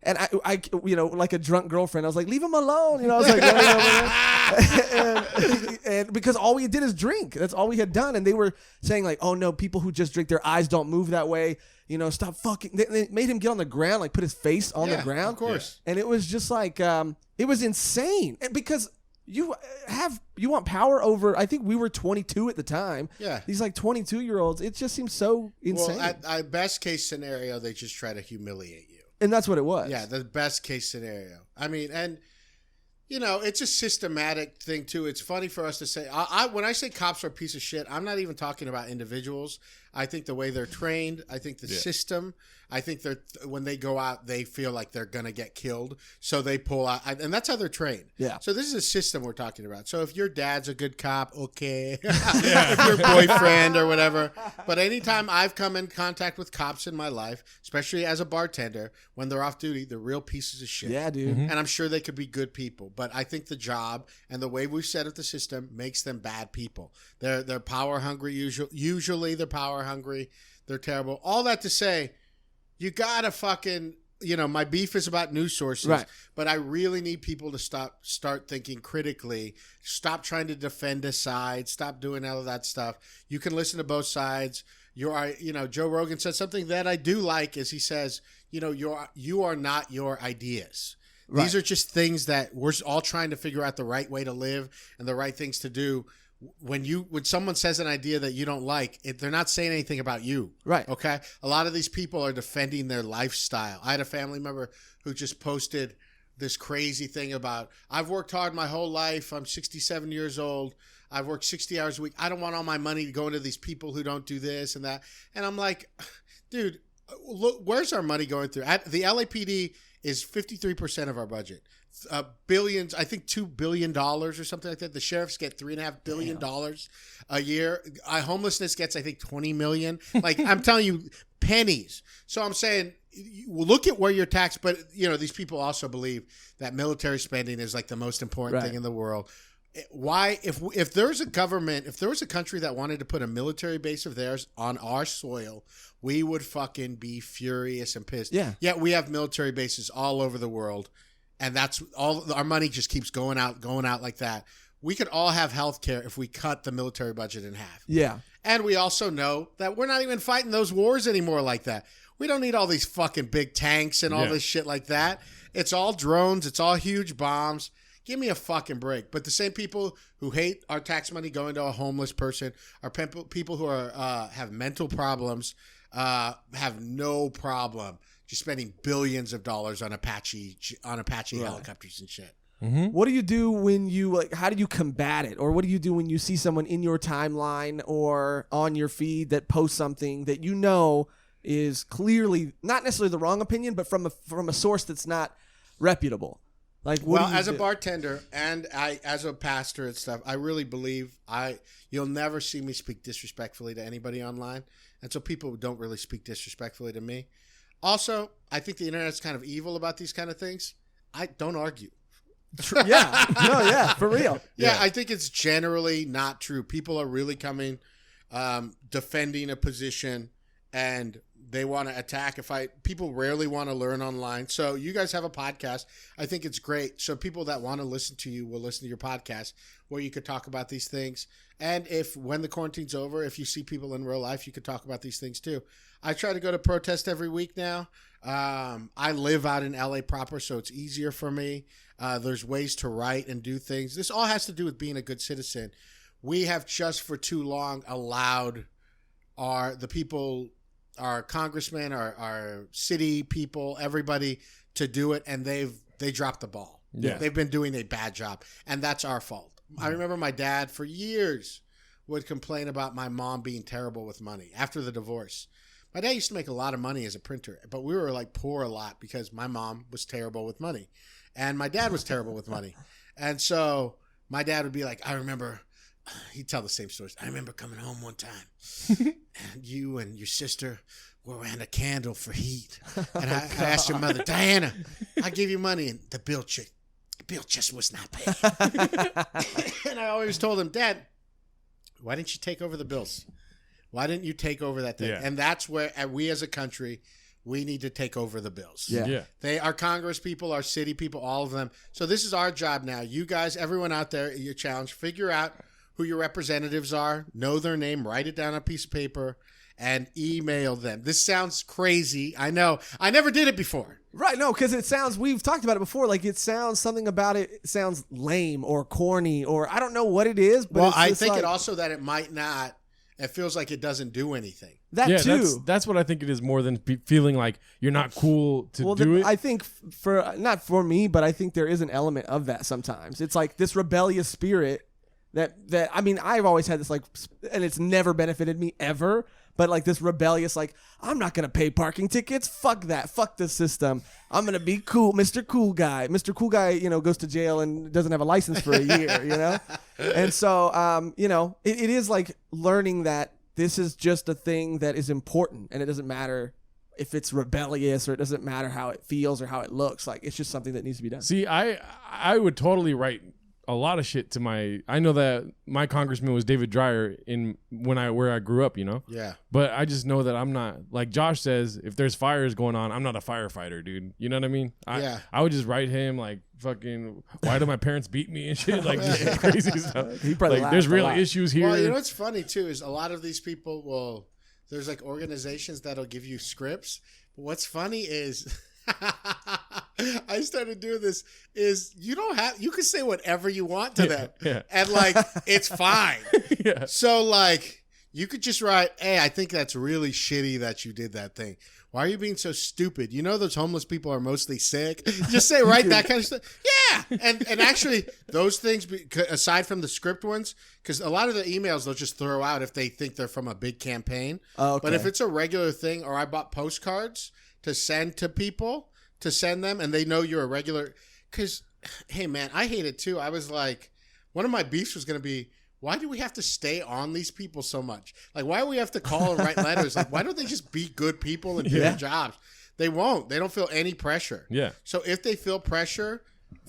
and I like a drunk girlfriend, I was like, leave him alone. I was like, and because all we did is drink. That's all we had done. And they were saying like, oh no, people who just drink, their eyes don't move that way. Stop fucking. They made him get on the ground, like put his face on the ground. Of course. And it was just like, it was insane. And because you want power over, I think we were 22 at the time. Yeah. These like 22-year-olds, it just seems so insane. Well, at best case scenario, they just try to humiliate you. And that's what it was. Yeah, the best case scenario. I mean, and it's a systematic thing too. It's funny for us to say. When I say cops are a piece of shit, I'm not even talking about individuals. I think the way they're trained. I think the system. I think when they go out, they feel like they're gonna get killed, so they pull out, and that's how they're trained. Yeah. So this is a system we're talking about. So if your dad's a good cop, okay. If your boyfriend or whatever. But anytime I've come in contact with cops in my life, especially as a bartender, when they're off duty, they're real pieces of shit. Yeah, dude. And I'm sure they could be good people, but I think the job and the way we've set up the system makes them bad people. They're power hungry. Usually they're power hungry. They're terrible. All that to say, you gotta fucking, my beef is about news sources, right. But I really need people to start thinking critically. Stop trying to defend a side. Stop doing all of that stuff. You can listen to both sides. Joe Rogan said something that I do like, is he says, you are not your ideas. Right. These are just things that we're all trying to figure out the right way to live and the right things to do. When someone says an idea that you don't like, they're not saying anything about you. Right. Okay? A lot of these people are defending their lifestyle. I had a family member who just posted this crazy thing about, I've worked hard my whole life. I'm 67 years old. I've worked 60 hours a week. I don't want all my money to go into these people who don't do this and that. And I'm like, dude, look, where's our money going through? The LAPD is 53% of our budget. Billions, I think $2 billion or something like that. The sheriffs get $3.5 billion a year. Homelessness gets, I think, $20 million. Like, I'm telling you, pennies. So I'm saying, look at where you're taxed. But, these people also believe that military spending is like the most important thing in the world. Why, if there's a government, if there was a country that wanted to put a military base of theirs on our soil, we would fucking be furious and pissed. Yeah. Yet we have military bases all over the world. And that's all. Our money just keeps going out like that. We could all have health care if we cut the military budget in half. Yeah. And we also know that we're not even fighting those wars anymore like that. We don't need all these fucking big tanks and all this shit like that. It's all drones. It's all huge bombs. Give me a fucking break. But the same people who hate our tax money going to a homeless person are people who are have mental problems, have no problem just spending billions of dollars on Apache helicopters and shit. What do you do when you like? How do you combat it, or what do you do when you see someone in your timeline or on your feed that posts something that you know is clearly not necessarily the wrong opinion, but from a source that's not reputable? Like, what as a bartender and as a pastor and stuff, I really believe you'll never see me speak disrespectfully to anybody online, and so people don't really speak disrespectfully to me. Also, I think the internet's kind of evil about these kind of things. I don't argue. Yeah, no, yeah, for real. Yeah, I think it's generally not true. People are really coming, defending a position, and they want to attack. People rarely want to learn online. So you guys have a podcast. I think it's great. So people that want to listen to you will listen to your podcast where you could talk about these things. And when the quarantine's over, if you see people in real life, you could talk about these things too. I try to go to protest every week now. I live out in LA proper, so it's easier for me. There's ways to write and do things. This all has to do with being a good citizen. We have just for too long allowed the people, our congressmen, our city people, everybody to do it, and they dropped the ball. Yeah. They've been doing a bad job, and that's our fault. I remember my dad for years would complain about my mom being terrible with money after the divorce. My dad used to make a lot of money as a printer, but we were like poor a lot because my mom was terrible with money, and my dad was terrible with money. And so my dad would be like, I remember, he'd tell the same stories. I remember coming home one time and you and your sister were around a candle for heat. And I asked your mother, Diana, I give you money, and the bill just was not paid. And I always told him, Dad, why didn't you take over the bills? Why didn't you take over that thing? Yeah. And that's where we as a country, we need to take over the bills. Yeah. They are Congress people, our city people, all of them. So this is our job now. You guys, everyone out there, your challenge, figure out who your representatives are, know their name, write it down on a piece of paper, and email them. This sounds crazy. I know. I never did it before. Right, no, because we've talked about it before, like something about it sounds lame or corny, or I don't know what it is. But well, I think it also that it might not, it feels like it doesn't do anything. That too. That's what I think it is more than feeling like you're not cool to do it. I think not for me, but I think there is an element of that sometimes. It's like this rebellious spirit that I mean, I've always had this like, and it's never benefited me ever. But like this rebellious, like, I'm not going to pay parking tickets. Fuck that. Fuck the system. I'm going to be cool. Mr. Cool Guy. Mr. Cool Guy, goes to jail and doesn't have a license for a year, And so, it is like learning that this is just a thing that is important. And it doesn't matter if it's rebellious or it doesn't matter how it feels or how it looks. Like, it's just something that needs to be done. See, I would totally write a lot of shit to I know that my congressman was David Dreyer where I grew up, Yeah. But I just know that I'm not, like Josh says, if there's fires going on, I'm not a firefighter, dude. You know what I mean? I would just write him like, fucking, why do my parents beat me and shit? Like, just crazy stuff. He probably like, there's real issues here. Well, what's funny too is a lot of these people there's like organizations that'll give you scripts. But what's funny is I started doing this is you can say whatever you want to them. Yeah. And like, it's fine. Yeah. So like, you could just write, hey, I think that's really shitty that you did that thing. Why are you being so stupid? Those homeless people are mostly sick. Just say, write that kind of stuff. Yeah. And actually those things, aside from the script ones, because a lot of the emails they'll just throw out if they think they're from a big campaign. Oh, okay. But if it's a regular thing, or I bought postcards to send to people, to send them, and they know you're a regular. Because, hey, man, I hate it too. I was like, one of my beefs was going to be, why do we have to stay on these people so much? Like, why do we have to call and write letters? Like, why don't they just be good people and do their jobs? They won't. They don't feel any pressure. Yeah. So if they feel pressure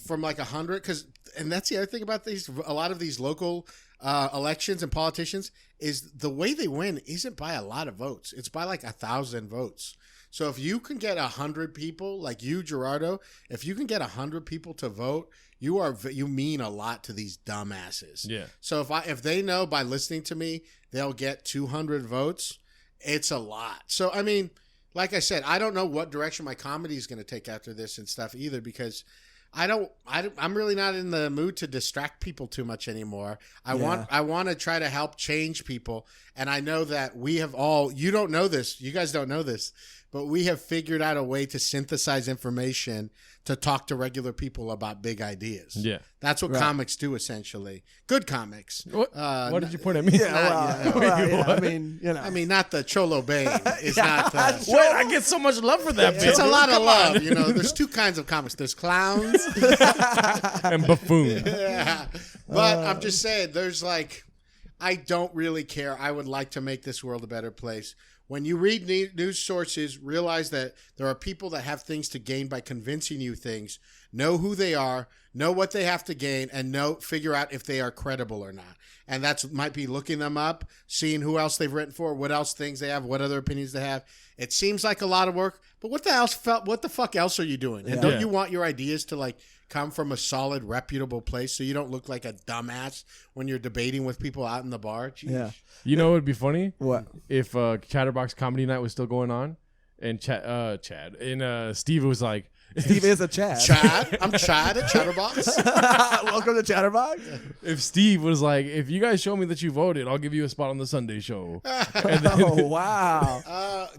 from like 100, and that's the other thing about a lot of these local elections and politicians is the way they win isn't by a lot of votes. It's by like 1,000 votes. So if you can get 100 people, like you, Gerardo, if you can get 100 people to vote, you mean a lot to these dumbasses. Yeah. So if they know by listening to me they'll get 200 votes, it's a lot. So I mean, like I said, I don't know what direction my comedy is going to take after this and stuff either, because I'm really not in the mood to distract people too much anymore. I want to try to help change people, and I know that we have all. You don't know this. You guys don't know this. but we have figured out a way to synthesize information to talk to regular people about big ideas. Yeah. That's what comics do, essentially. Good comics. What did you point at me? I mean, I mean, not the Cholo Bane. It's not the... Wait, I get so much love for that. It's a lot of love. You know, there's two kinds of comics. There's clowns. And buffoon. Yeah. But I'm just saying, there's like... I don't really care. I would like to make this world a better place. When you read news sources, realize that there are people that have things to gain by convincing you things. Know who they are, know what they have to gain, and figure out if they are credible or not. And that might be looking them up, seeing who else they've written for, what else things they have, what other opinions they have. It seems like a lot of work, but what the fuck else are you doing? And don't you want your ideas to like come from a solid, reputable place so you don't look like a dumbass when you're debating with people out in the bar? Jeez. Yeah. You know what would be funny? What? If Chatterbox Comedy Night was still going on and Chad and Steve was like... Steve is a Chad. Chad? I'm Chad at Chatterbox. Welcome to Chatterbox. If Steve was like, if you guys show me that you voted, I'll give you a spot on the Sunday show. Oh, wow.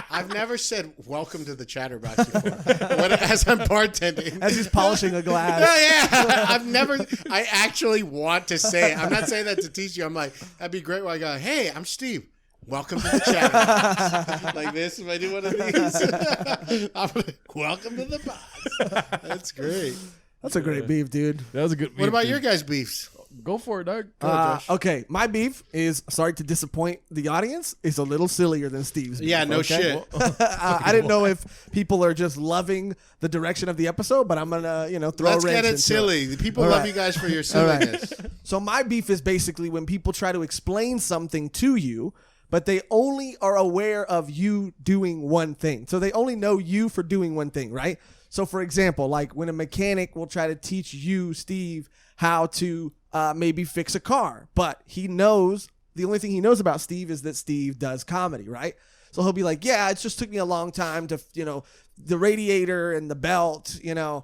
I've never said welcome to the Chatterbox before. As I'm bartending. As he's polishing a glass. Yeah. I actually want to say it. I'm not saying that to teach you. I'm like, that'd be great when I go, hey, I'm Steve. Welcome to the Chatterbox. Like this, if I do one of these. Welcome to the box. That's great. That's a great beef, dude. That was a good beef. What about your guys' beefs? Go for it, Doug. Okay, my beef is, sorry to disappoint the audience, is a little sillier than Steve's beef. Yeah, no shit. I didn't know if people are just loving the direction of the episode, but I'm gonna, throw Let's a wrench get it into silly. The people All love right. you guys for your silliness. So my beef is basically when people try to explain something to you, but they only are aware of you doing one thing. So they only know you for doing one thing, right? So for example, like when a mechanic will try to teach you, Steve, how to maybe fix a car, but the only thing he knows about Steve is that Steve does comedy, right? So he'll be like, yeah, it just took me a long time to, the radiator and the belt, yada,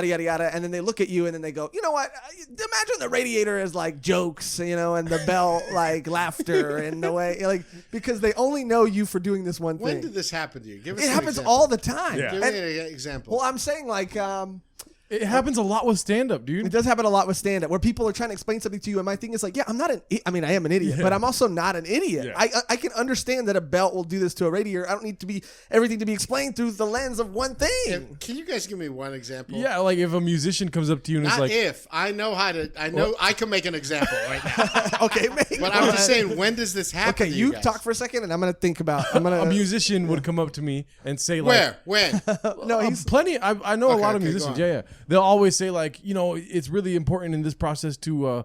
yada, yada. And then they look at you and then they go, you know what? Imagine the radiator as like jokes, and the belt like laughter and the way, because they only know you for doing this one thing. When did this happen to you? Give us It an happens example. all the time. Yeah. Give me an example. Well, I'm saying like, It happens a lot with stand-up, it dude. does happen a lot with stand-up where people are trying to explain something to you, and my thing is like, yeah, I am an idiot, but I'm also not an idiot. Yeah. I can understand that a belt will do this to a radiator. I don't need everything to be explained through the lens of one thing. Can you guys give me one example? Yeah, like if a musician comes up to you and Not is like... if. I know I can make an example right now. Okay, maybe. But I'm just saying, when does this happen Okay, to you guys? talk for a second, and I'm gonna think about. a musician would come up to me and say like... Where? When? No, he's plenty. I know a lot of okay, musicians. go on. Yeah. They'll always say like, it's really important in this process to,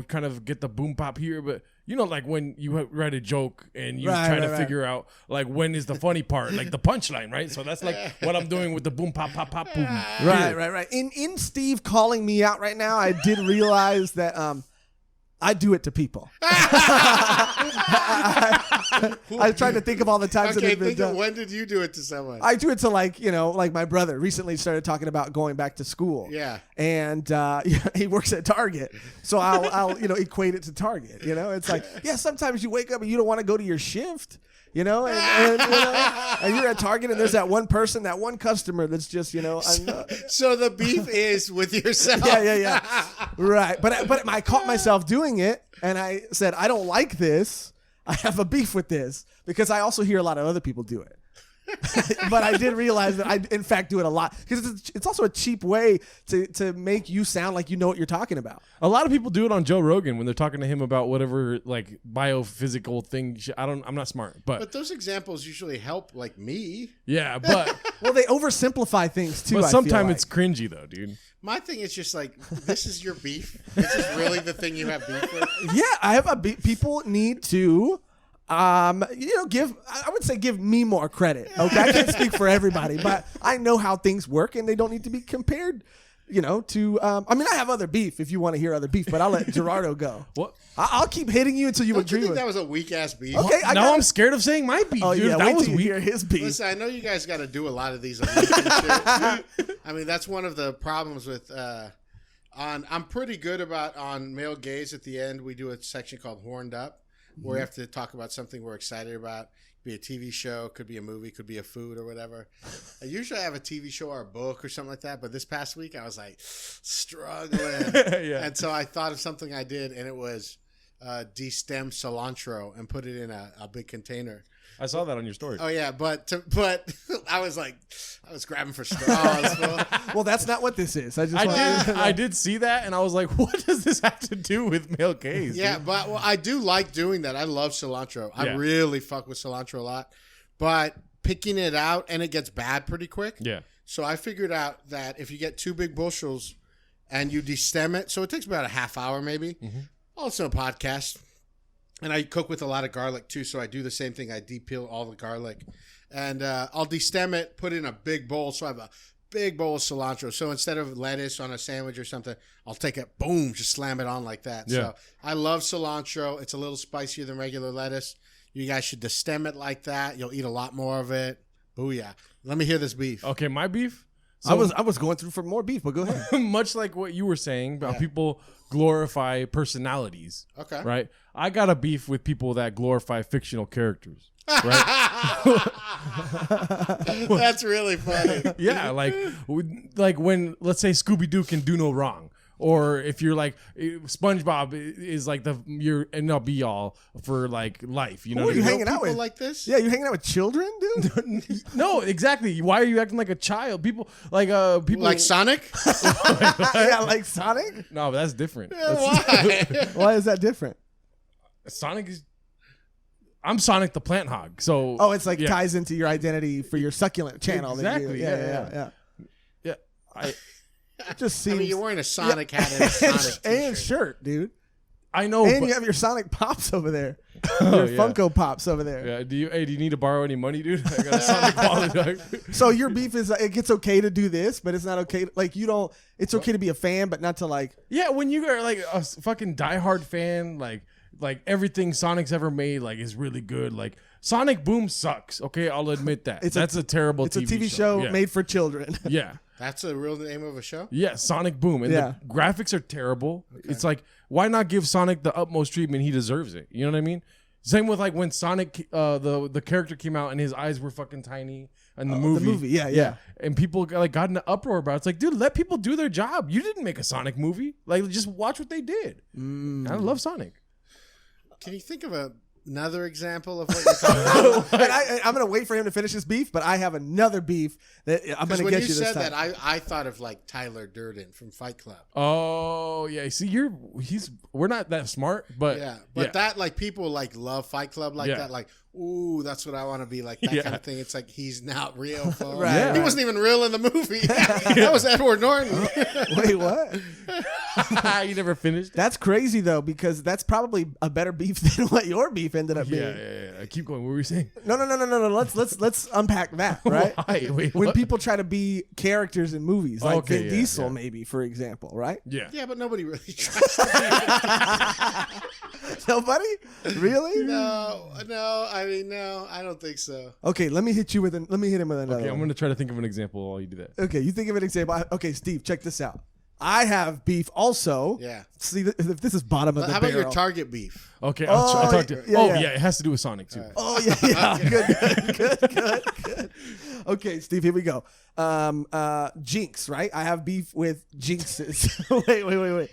kind of get the boom pop here. But like when you write a joke and you try to figure out like when is the funny part, like the punchline, right? So that's like what I'm doing with the boom pop pop pop boom. Right. In Steve calling me out right now, I did realize that I do it to people. I tried to think of all the times that it's been done. When did you do it to someone? I do it to like my brother recently started talking about going back to school. Yeah. And he works at Target. So I'll equate it to Target. It's like, yeah, sometimes you wake up and you don't want to go to your shift. And you're at Target and there's that one person, that one customer that's just, So the beef is with yourself. Yeah. Right. But I caught myself doing it and I said, I don't like this. I have a beef with this because I also hear a lot of other people do it. But I did realize that I, in fact, do it a lot because it's also a cheap way to make you sound like you know what you're talking about. A lot of people do it on Joe Rogan when they're talking to him about whatever like biophysical thing. I'm not smart, But those examples usually help, like me. Yeah, but well, they oversimplify things too. But sometimes like. it's cringy though, dude. My thing is just like, this is your beef. This is really the thing you have beef with. Yeah, I have a beef. People need to. I would say give me more credit. Okay, I can't speak for everybody, but I know how things work, and they don't need to be compared. To I have other beef if you want to hear other beef, but I'll let Gerardo go. What? I'll keep hitting you until you Don't agree you think with. that was a weak ass beef? Okay, now I'm scared of saying my beef. Oh dude. yeah, that wait was till you weak. hear his beef. Listen, I know you guys got to do a lot of these. And shit. I mean, that's one of the problems with. I'm pretty good about on Male Gaze. At the end, we do a section called Horned Up, where we have to talk about something we're excited about. Be a TV show, could be a movie, could be a food or whatever. I usually have a TV show or a book or something like that, but this past week I was like struggling. Yeah. And so I thought of something I did, and it was de-stem cilantro and put it in a big container. I saw that on your story. Oh yeah, but I was grabbing for straws. Well, that's not what this is. I did see that, and I was like, what does this have to do with male gaze? Yeah, dude? but I do like doing that. I love cilantro. I really fuck with cilantro a lot. But picking it out, and it gets bad pretty quick. Yeah. So I figured out that if you get 2 big bushels and you de-stem it, so it takes about a half hour maybe. Mm-hmm. Also a podcast. And I cook with a lot of garlic too, so I do the same thing. I de-peel all the garlic. And I'll de-stem it, put it in a big bowl. So I have a big bowl of cilantro. So instead of lettuce on a sandwich or something, I'll take it, boom, just slam it on like that. Yeah. So I love cilantro. It's a little spicier than regular lettuce. You guys should de-stem it like that. You'll eat a lot more of it. Booyah. Let me hear this beef. Okay, my beef? So, I was going through for more beef, but go ahead. Much like what you were saying about people glorify personalities. Okay. Right? I got a beef with people that glorify fictional characters. Right? That's really funny. Yeah, like when, let's say, Scooby-Doo can do no wrong. Or if you're like SpongeBob is like your end all be all for like life, you know. Who are you hanging out with? Like this? Yeah, you hanging out with children, dude? No, exactly. Why are you acting like a child? People like Sonic. Yeah, like Sonic. No, that's different. Yeah, why? Why is that different? Sonic is. I'm Sonic the Plant Hog, so. Oh, it's like ties into your identity for your succulent channel. Exactly. Yeah. It just seems. I mean, you're wearing a Sonic hat and a Sonic and shirt, dude. I know, and you have your Sonic Pops over there. Your Funko Pops over there. Yeah. Do you need to borrow any money, dude? I got a Sonic wallet. So your beef is it gets okay to do this, but it's not okay. Like you don't. It's okay to be a fan, but not to like. Yeah, when you are like a fucking diehard fan, like everything Sonic's ever made, like is really good. Like Sonic Boom sucks. Okay, I'll admit that. That's a terrible. It's a TV show made for children. Yeah. That's a real name of a show? Yeah, Sonic Boom. And the graphics are terrible. Okay. It's like, why not give Sonic the utmost treatment? He deserves it. You know what I mean? Same with like when Sonic, the character came out and his eyes were fucking tiny in the movie. The movie, yeah. And people like got in an uproar about it. It's like, dude, let people do their job. You didn't make a Sonic movie. Like, just watch what they did. I love Sonic. Can you think of another example of what you're talking about? And I'm going to wait for him to finish his beef, but I have another beef that I'm going to get you this time. When you said that, I thought of like Tyler Durden from Fight Club. Oh, yeah. See, we're not that smart, but that like people like love Fight Club like that. Like, ooh, that's what I want to be like, that kind of thing. It's like he's not real. Right. Yeah. He wasn't even real in the movie. That was Edward Norton. Wait, what? You never finished it? That's crazy though, because that's probably a better beef than what your beef ended up being. Yeah. Keep going. What were you saying? No. Let's unpack that, right? Why? Wait, when what? people try to be characters in movies, like Vin Diesel, yeah. maybe, for example, right? Yeah. Yeah, but nobody really tries to be. Nobody? Really? No. I mean, no, I don't think so. Okay, let me hit him with another. Okay, I'm gonna try to think of an example while you do that. Okay, you think of an example. Okay, Steve, check this out. I have beef also. Yeah. See, if this is bottom of the barrel. barrel. How about your Target beef? Okay, I'll talk to you. Yeah. It has to do with Sonic too. Right. Oh yeah. Good. Okay, Steve, here we go. Jinx, right? I have beef with jinxes. Wait.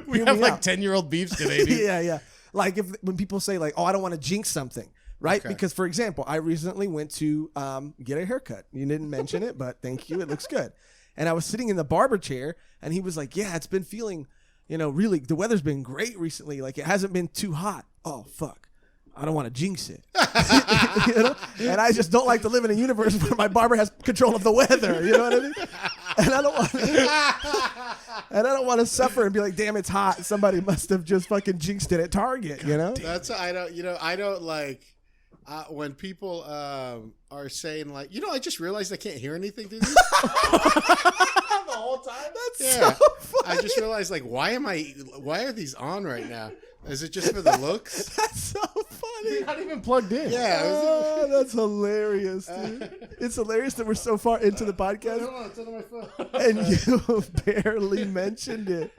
We have like 10-year-old beefs today, dude. Yeah. Like when people say like, "Oh, I don't want to jinx something." Right? Okay. Because, for example, I recently went to get a haircut. You didn't mention it, but thank you. It looks good. And I was sitting in the barber chair, and he was like, yeah, it's been feeling, really, the weather's been great recently. Like, it hasn't been too hot. Oh, fuck. I don't want to jinx it. And I just don't like to live in a universe where my barber has control of the weather. You know what I mean? And I don't want to suffer and be like, damn, it's hot. Somebody must have just fucking jinxed it at Target, That's, I don't like... when people are saying like, I just realized I can't hear anything through this. The whole time? That's so funny. I just realized like, why are these on right now? Is it just for the looks? That's so funny. You're not even plugged in. Yeah. Oh, that's hilarious, dude. It's hilarious that we're so far into the podcast. Hold on, it's under my phone. And you barely mentioned it.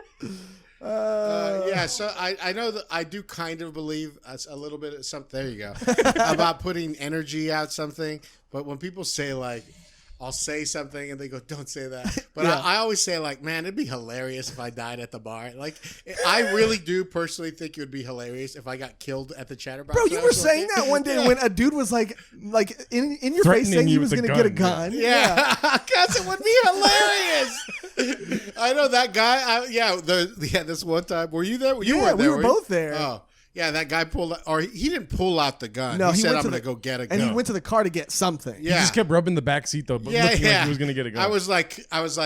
Yeah, so I know that I do kind of believe a little bit of something. There you go. About putting energy out something. But when people say like, I'll say something and they go, don't say that. But yeah. I always say like, man, it'd be hilarious if I died at the bar. Like, I really do personally think it would be hilarious if I got killed at the Chatterbox. Bro, you were saying that one day when a dude was like in your face saying he was going to get a gun. Yeah. Because it would be hilarious. I know that guy. This one time. Were you there? You weren't there, we were both there. Oh. Yeah, that guy pulled out, or he didn't pull out the gun. No, he said, I'm going to go get a gun. And he went to the car to get something. Yeah. He just kept rubbing the back seat, though, but looking like he was going to get a gun. I was like,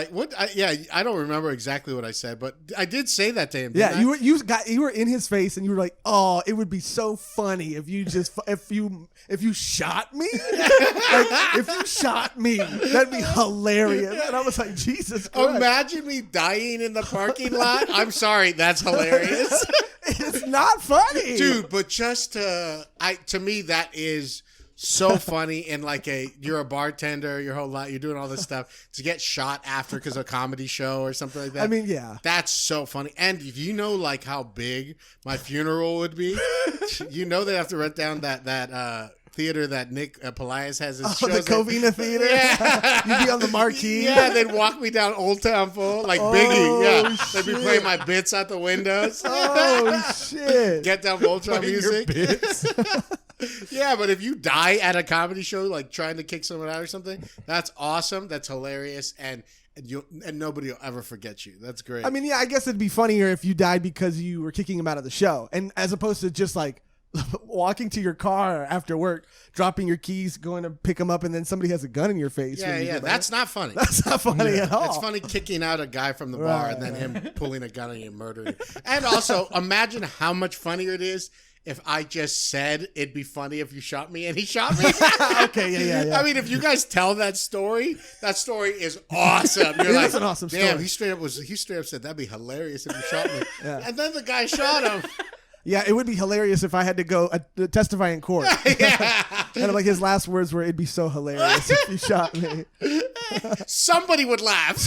what? I don't remember exactly what I said, but I did say that to him. Yeah, you were in his face, and you were like, oh, it would be so funny if you just, if you shot me? If you shot me, that'd be hilarious. And I was like, Jesus Christ. Imagine me dying in the parking lot. I'm sorry, that's hilarious. It's not funny, dude. But just to me, that is so funny. And like you're a bartender your whole life, you're doing all this stuff to get shot after because of a comedy show or something like that. I mean, yeah, that's so funny. And you know, like how big my funeral would be. You know, they have to rent down that theater that Nick Pelias has his shows the Covina Theater. Yeah. You'd be on the marquee. Yeah, they'd walk me down Old Town Full like Biggie. Yeah, they'd be playing my bits out the windows. Oh shit! Get down Voltron music. Yeah, but if you die at a comedy show, like trying to kick someone out or something, that's awesome. That's hilarious, and nobody will ever forget you. That's great. I mean, yeah, I guess it'd be funnier if you died because you were kicking him out of the show, and as opposed to just like walking to your car after work, dropping your keys, going to pick them up, and then somebody has a gun in your face. Yeah, that's not funny. That's not funny at all. It's funny kicking out a guy from the bar and then him pulling a gun on you and murdering you. And also, imagine how much funnier it is if I just said it'd be funny if you shot me and he shot me. Okay, yeah. I mean, if you guys tell that story is awesome. You're like, that's an awesome story. Damn, he straight up said that'd be hilarious if you shot me. Yeah. And then the guy shot him. Yeah, it would be hilarious if I had to go testify in court. Yeah. And like his last words were, "It'd be so hilarious if you shot me." Somebody would laugh.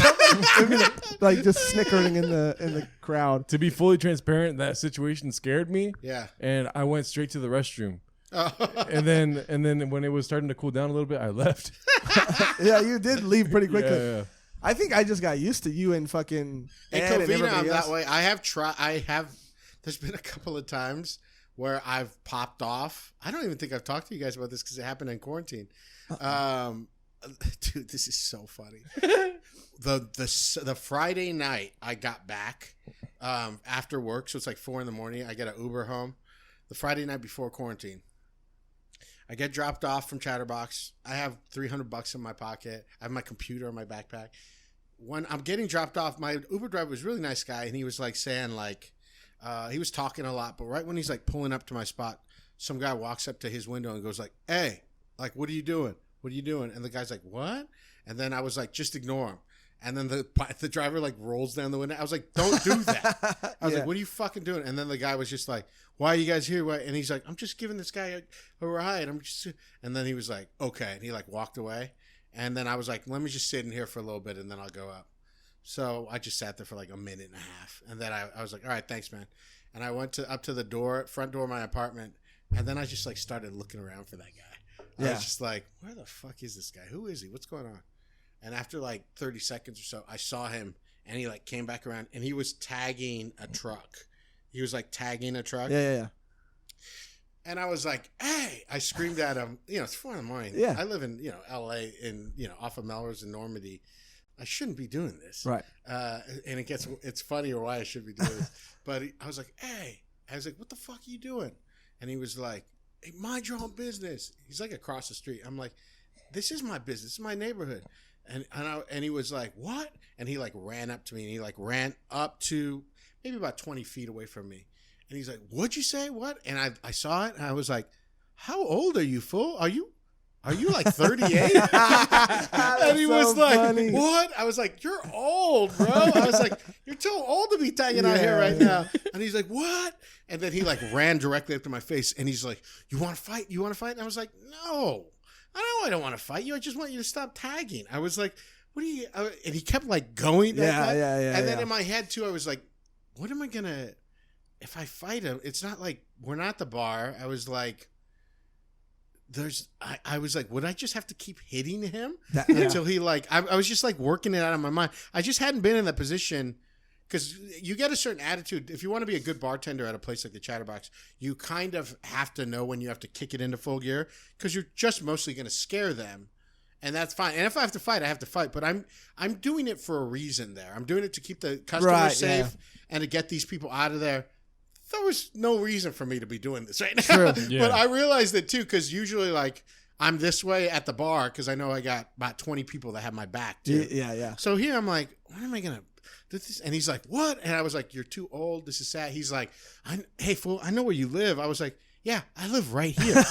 Like just snickering in the crowd. To be fully transparent, that situation scared me. Yeah. And I went straight to the restroom. And then when it was starting to cool down a little bit, I left. Yeah, you did leave pretty quickly. Yeah. I think I just got used to you and fucking Ed and everybody I'm else. that way. There's been a couple of times where I've popped off. I don't even think I've talked to you guys about this because it happened in quarantine. Dude, this is so funny. The Friday night I got back after work, so it's like 4 a.m. I get an Uber home. The Friday night before quarantine, I get dropped off from Chatterbox. I have $300 in my pocket. I have my computer in my backpack. When I'm getting dropped off, my Uber driver was a really nice guy, and he was like saying like. He was talking a lot, but right when he's like pulling up to my spot, some guy walks up to his window and goes like, "Hey, like, what are you doing? What are you doing?" And the guy's like, "What?" And then I was like, "Just ignore him." And then the driver like rolls down the window. I was like, "Don't do that." I was like, "What are you fucking doing?" And then the guy was just like, "Why are you guys here?" And he's like, "I'm just giving this guy a ride. I'm just." And then he was like, "Okay," and he like walked away. And then I was like, "Let me just sit in here for a little bit, and then I'll go up." So I just sat there for like a minute and a half. And then I was like, all right, thanks, man. And I went up to the front door of my apartment. And then I just like started looking around for that guy. I was just like, where the fuck is this guy? Who is he? What's going on? And after like 30 seconds or so, I saw him and he like came back around and he was tagging a truck. He was like tagging a truck. Yeah. And I was like, hey, I screamed at him. You know, it's 4 a.m. Yeah. I live in, LA in, off of Melrose in Normandy. I shouldn't be doing this. Right. And it's funnier why I should be doing this. But I was like, hey. I was like, what the fuck are you doing? And he was like, hey, mind your own business. He's like across the street. I'm like, this is my business. This is my neighborhood. And he was like, what? And he like ran up to me and he like ran up to maybe about 20 feet away from me. And he's like, what'd you say? What? And I saw it and I was like, how old are you, fool? Are you like 38? And he was like, funny. What? I was like, you're old, bro. I was like, you're too old to be tagging out here right now. And he's like, what? And then he like ran directly up to my face and he's like, you want to fight? You want to fight? And I was like, no, I don't want to fight you. I just want you to stop tagging. I was like, what are you? And he kept like going. Yeah. And then in my head too, I was like, what am I gonna? If I fight him, it's not like we're not at the bar. I was like, I was like, would I just have to keep hitting him until he like? I was just like working it out of my mind. I just hadn't been in that position. Because you get a certain attitude. If you want to be a good bartender at a place like the Chatterbox, you kind of have to know when you have to kick it into full gear because you're just mostly going to scare them. And that's fine. And if I have to fight, I have to fight. But I'm doing it for a reason there. I'm doing it to keep the customers safe and to get these people out of there. There was no reason for me to be doing this right now. Yeah. But I realized it too because usually like I'm this way at the bar because I know I got about 20 people that have my back too. Yeah. So here I'm like, what am I going to... And he's like, what? And I was like, you're too old. This is sad. He's like, hey, fool, I know where you live. I was like, yeah, I live right here.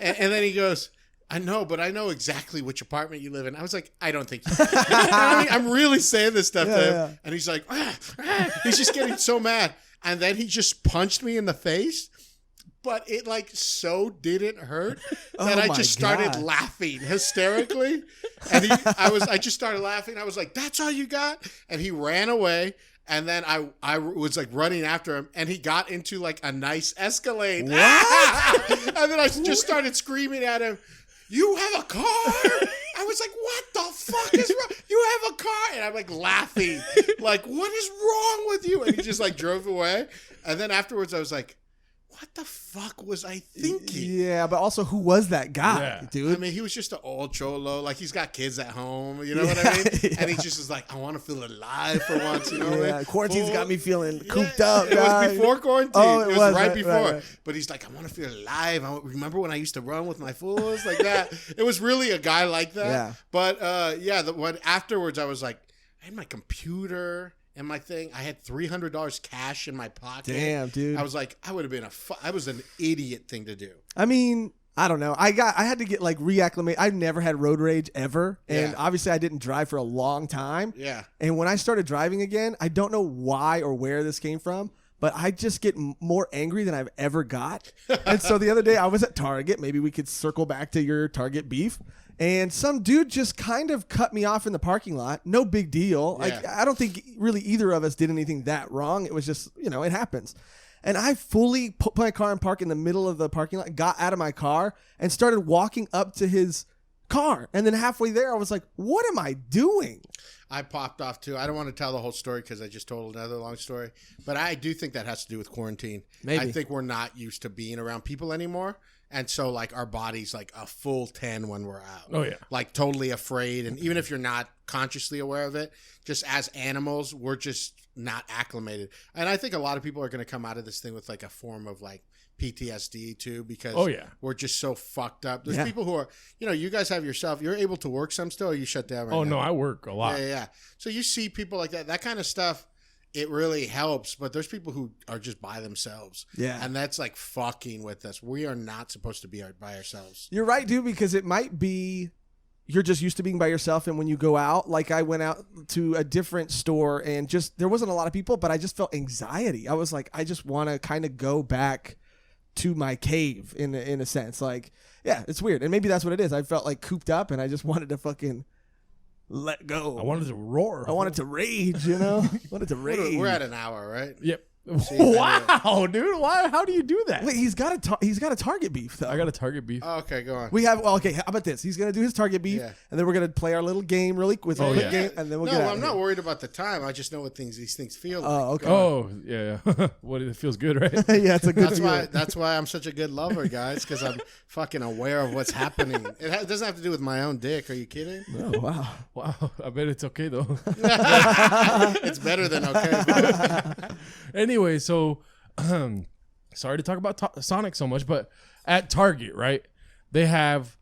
and then he goes, I know, but I know exactly which apartment you live in. I was like, I don't think you do. I'm really saying this stuff to him. Yeah. And he's like, he's just getting so mad. And then he just punched me in the face. But it like so didn't hurt that I just started laughing hysterically, and I just started laughing. I was like, "That's all you got?" And he ran away, and then I was like running after him, and he got into like a nice Escalade. And then I just started screaming at him, "You have a car?" I was like, "What the fuck is wrong? You have a car?" And I'm like laughing, like, "What is wrong with you?" And he just like drove away, and then afterwards I was like, what the fuck was I thinking? Yeah, but also, who was that guy, dude? I mean, he was just an old cholo. Like, he's got kids at home. You know what I mean? Yeah. And he just was like, I want to feel alive for once. You know what I mean? Quarantine's got me feeling cooped up. It was before quarantine. Oh, it was right before. Right. But he's like, I want to feel alive. Remember when I used to run with my fools like that? It was really a guy like that. Yeah. But, when afterwards, I was like, I had my computer and my thing. I had $300 cash in my pocket. Damn, dude. I was like, I would have been I was an idiot thing to do. I mean, I don't know. I had to get like reacclimated. I've never had road rage ever. And obviously I didn't drive for a long time. Yeah. And when I started driving again, I don't know why or where this came from, but I just get more angry than I've ever got. And so the other day I was at Target. Maybe we could circle back to your Target beef. And some dude just kind of cut me off in the parking lot. No big deal. Yeah. Like, I don't think really either of us did anything that wrong. It was just, it happens. And I fully put my car in park in the middle of the parking lot, got out of my car, and started walking up to his car. And then halfway there, I was like, what am I doing? I popped off too. I don't want to tell the whole story because I just told another long story. But I do think that has to do with quarantine. Maybe. I think we're not used to being around people anymore. And so, like, our body's like a full 10 when we're out. Oh, yeah. Like, totally afraid. And even if you're not consciously aware of it, just as animals, we're just not acclimated. And I think a lot of people are going to come out of this thing with, like, a form of, like, PTSD, too, because we're just so fucked up. There's people who are, you guys have yourself, you're able to work some still, or you shut down right now? Oh, no, I work a lot. Yeah. So you see people like that kind of stuff. It really helps, but there's people who are just by themselves. Yeah. And that's like fucking with us. We are not supposed to be by ourselves. You're right, dude, because it might be you're just used to being by yourself. And when you go out, like I went out to a different store and just there wasn't a lot of people, but I just felt anxiety. I was like, I just want to kind of go back to my cave in a sense. Like, yeah, it's weird. And maybe that's what it is. I felt like cooped up and I just wanted to fucking let go. I wanted to roar. I wanted to rage, wanted to rage. We're at an hour, right? Yep. Wow, dude! Why? How do you do that? Wait, he's got a Target beef though. I got a Target beef. Oh, okay, go on. We have okay. How about this? He's gonna do his Target beef, and then we're gonna play our little game really quick game, and then we'll get out. I'm not worried about the time. I just know what these things feel like. Oh, okay. Oh, yeah. What it feels good, right? Yeah, it's a good. That's why I'm such a good lover, guys, because I'm fucking aware of what's happening. It doesn't have to do with my own dick. Are you kidding? Oh, wow. Wow. I bet it's okay though. It's better than okay. Anyway, so. Sorry to talk about Sonic so much, but at Target, right, they have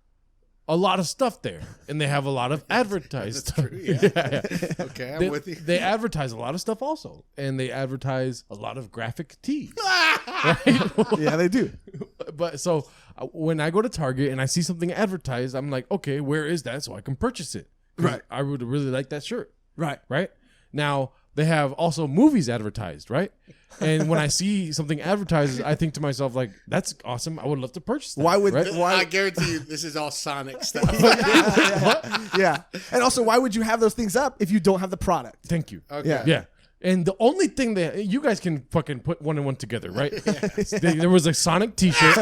a lot of stuff there, and they have a lot of advertised stuff. True, yeah. Okay, I'm with you. They advertise a lot of stuff also, and they advertise a lot of graphic tees. Right? Yeah, they do. But so when I go to Target and I see something advertised, I'm like, okay, where is that so I can purchase it? Right. I would really like that shirt. Right. Right. Now, they have also movies advertised, right? And when I see something advertised, I think to myself, like, that's awesome. I would love to purchase that. Why would right? I guarantee you this is all Sonic stuff. Yeah. And also, why would you have those things up if you don't have the product? Thank you. Okay. Yeah. And the only thing that you guys can fucking put one and one together, right? There was a Sonic T-shirt.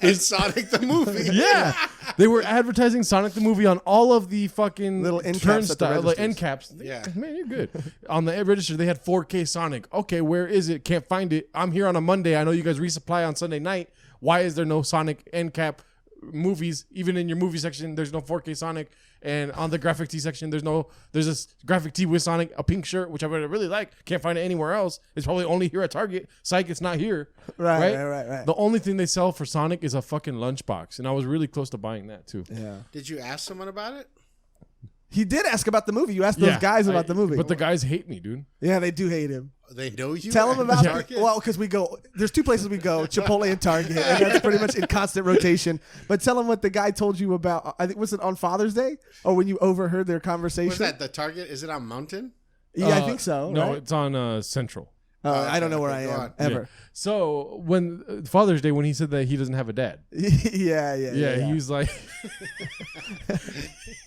It's Sonic the movie. Yeah, they were advertising Sonic the movie on all of the fucking Little end caps at the turnstile, like registers. end caps. Yeah. Man, you're good. On the register, they had 4K Sonic. Okay, where is it? Can't find it. I'm here on a Monday. I know you guys resupply on Sunday night. Why is there no Sonic end cap movies? Even in your movie section, there's no 4K Sonic. And on the graphic tee section, there's a graphic tee with Sonic, a pink shirt, which I would really like. Can't find it anywhere else. It's probably only here at Target. Psych, it's not here. Right. The only thing they sell for Sonic is a fucking lunchbox, and I was really close to buying that too. Yeah. Did you ask someone about it? He did ask about the movie. You asked those guys about the movie. But the guys hate me, dude. Yeah, they do hate him. They know you. Tell them about Target? well, because we go. There's two places we go: Chipotle and Target, and that's pretty much in constant rotation. But tell them what the guy told you about. I think was it on Father's Day, or when you overheard their conversation? Was that the Target? Is it on Mountain? Yeah, I think so. No, right? it's on Central. I don't know where I go am on. ever. Yeah. So when Father's Day, when he said that he doesn't have a dad, Yeah. he was like,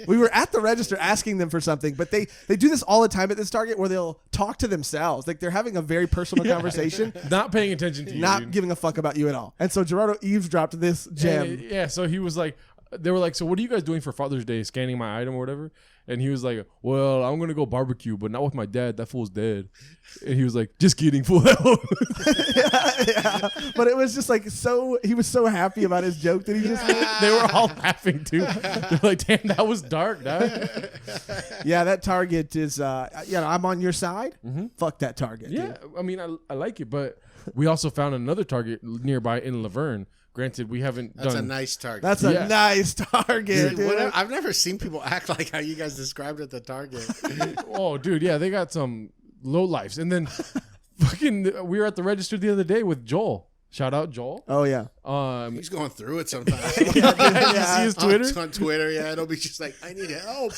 We were at the register asking them for something, but they do this all the time at this Target where they'll talk to themselves. Like they're having a very personal conversation, not paying attention to you, not dude. giving a fuck about you at all. And so Gerardo eavesdropped this gem. Yeah, so he was like, they were like, so what are you guys doing for Father's Day? Scanning my item or whatever? And he was like, well, I'm going to go barbecue, but not with my dad. That fool's dead. And he was like, just kidding, fool. yeah. But it was just like he was so happy about his joke that he just They were all laughing too. They're like, damn, that was dark, dog. Yeah, that Target is I'm on your side. Fuck that Target. Yeah, Dude. I mean, I like it, but we also found another Target nearby in Laverne. Granted, we haven't That's done. a nice Target. That's a nice Target. Dude, whatever, I've never seen people act like how you guys described at the Target. Oh, dude, yeah, they got some low lives. And then fucking, we were at the register the other day with Joel. Shout out Joel. Oh yeah. He's going through it sometimes. Did you see his Twitter? On Twitter, yeah, it'll be just like, I need help.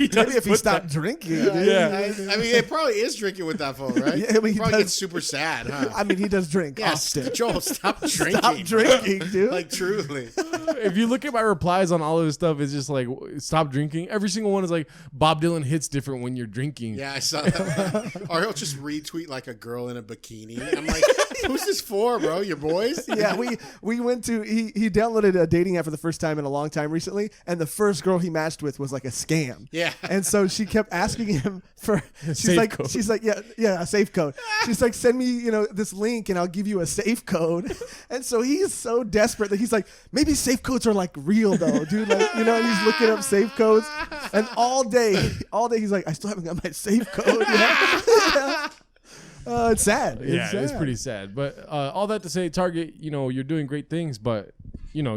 Maybe if he stopped drinking. Dude. Yeah. I mean, it probably is drinking with that phone, right? Yeah, I mean, he he probably does- gets super sad, huh? I mean, he does drink Yes, often. Joel, stop drinking. Stop drinking, dude. Like, truly. If you look at my replies on all of his stuff, it's just like, stop drinking. Every single one is like, Bob Dylan hits different when you're drinking. Yeah, I saw that. Or he'll just retweet like a girl in a bikini. I'm like, who's this for, bro? Your boys? Yeah, we went to he downloaded a dating app for the first time in a long time recently, and the first girl he matched with was like a scam. Yeah. And so she kept asking him for Safe code. she's like yeah a safe code. She's like, send me this link and I'll give you a safe code. And so he's so desperate that he's like, maybe safe codes are like real though, dude. Like and he's looking up safe codes, and all day he's like, I still haven't got my safe code yet. It's sad. It's pretty sad. But all that to say, Target, you're doing great things, but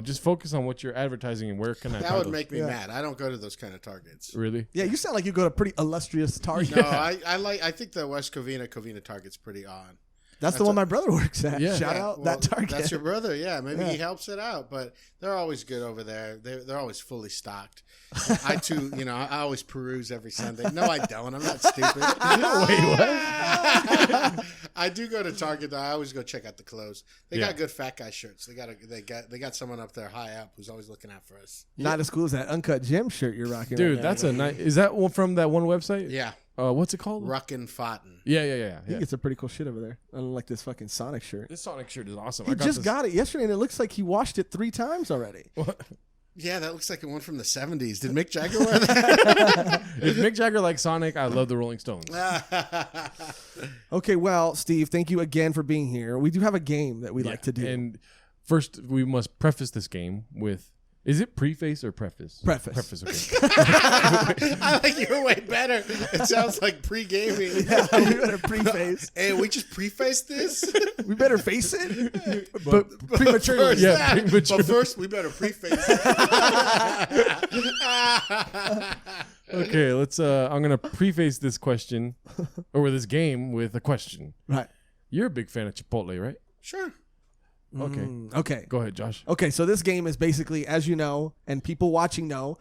just focus on what you're advertising and where can I. That would make me mad. I don't go to those kind of Targets. Really? Yeah, you sound like you go to pretty illustrious Target. No, I think the West Covina Target's pretty on. That's the one my brother works at. Yeah. Shout out that Target. That's your brother, yeah. Maybe he helps it out, but they're always good over there. They're always fully stocked. I too, I always peruse every Sunday. No, I don't. I'm not stupid. Wait, what? I do go to Target though. I always go check out the clothes. They got good fat guy shirts. They got someone up there high up who's always looking out for us. Not as cool as that Uncut Gem shirt you're rocking. Dude, right now. that's a nice. Is that one from that one website? Yeah. What's it called? Ruckin' Fountain. Yeah. He gets a pretty cool shit over there. Unlike this fucking Sonic shirt. This Sonic shirt is awesome. He just got it yesterday, and it looks like he washed it 3 times already. Yeah, that looks like one from the 70s. Did Mick Jagger wear that? If Mick Jagger likes Sonic, I love the Rolling Stones. Okay, well, Steve, thank you again for being here. We do have a game that we like to do. And first, we must preface this game with. Is it preface or preface? Preface. Preface, okay. I like your way better. It sounds like pre-gaming. Yeah, we better preface. Hey, we just prefaced this? We better face it, but prematurely. First, Yeah, premature. But first, we better preface it. Okay, let's. I'm gonna preface this question or this game with a question. Right. You're a big fan of Chipotle, right? Sure. Okay. Okay. Go ahead, Josh. Okay, so this game is basically, as you know, and people watching know,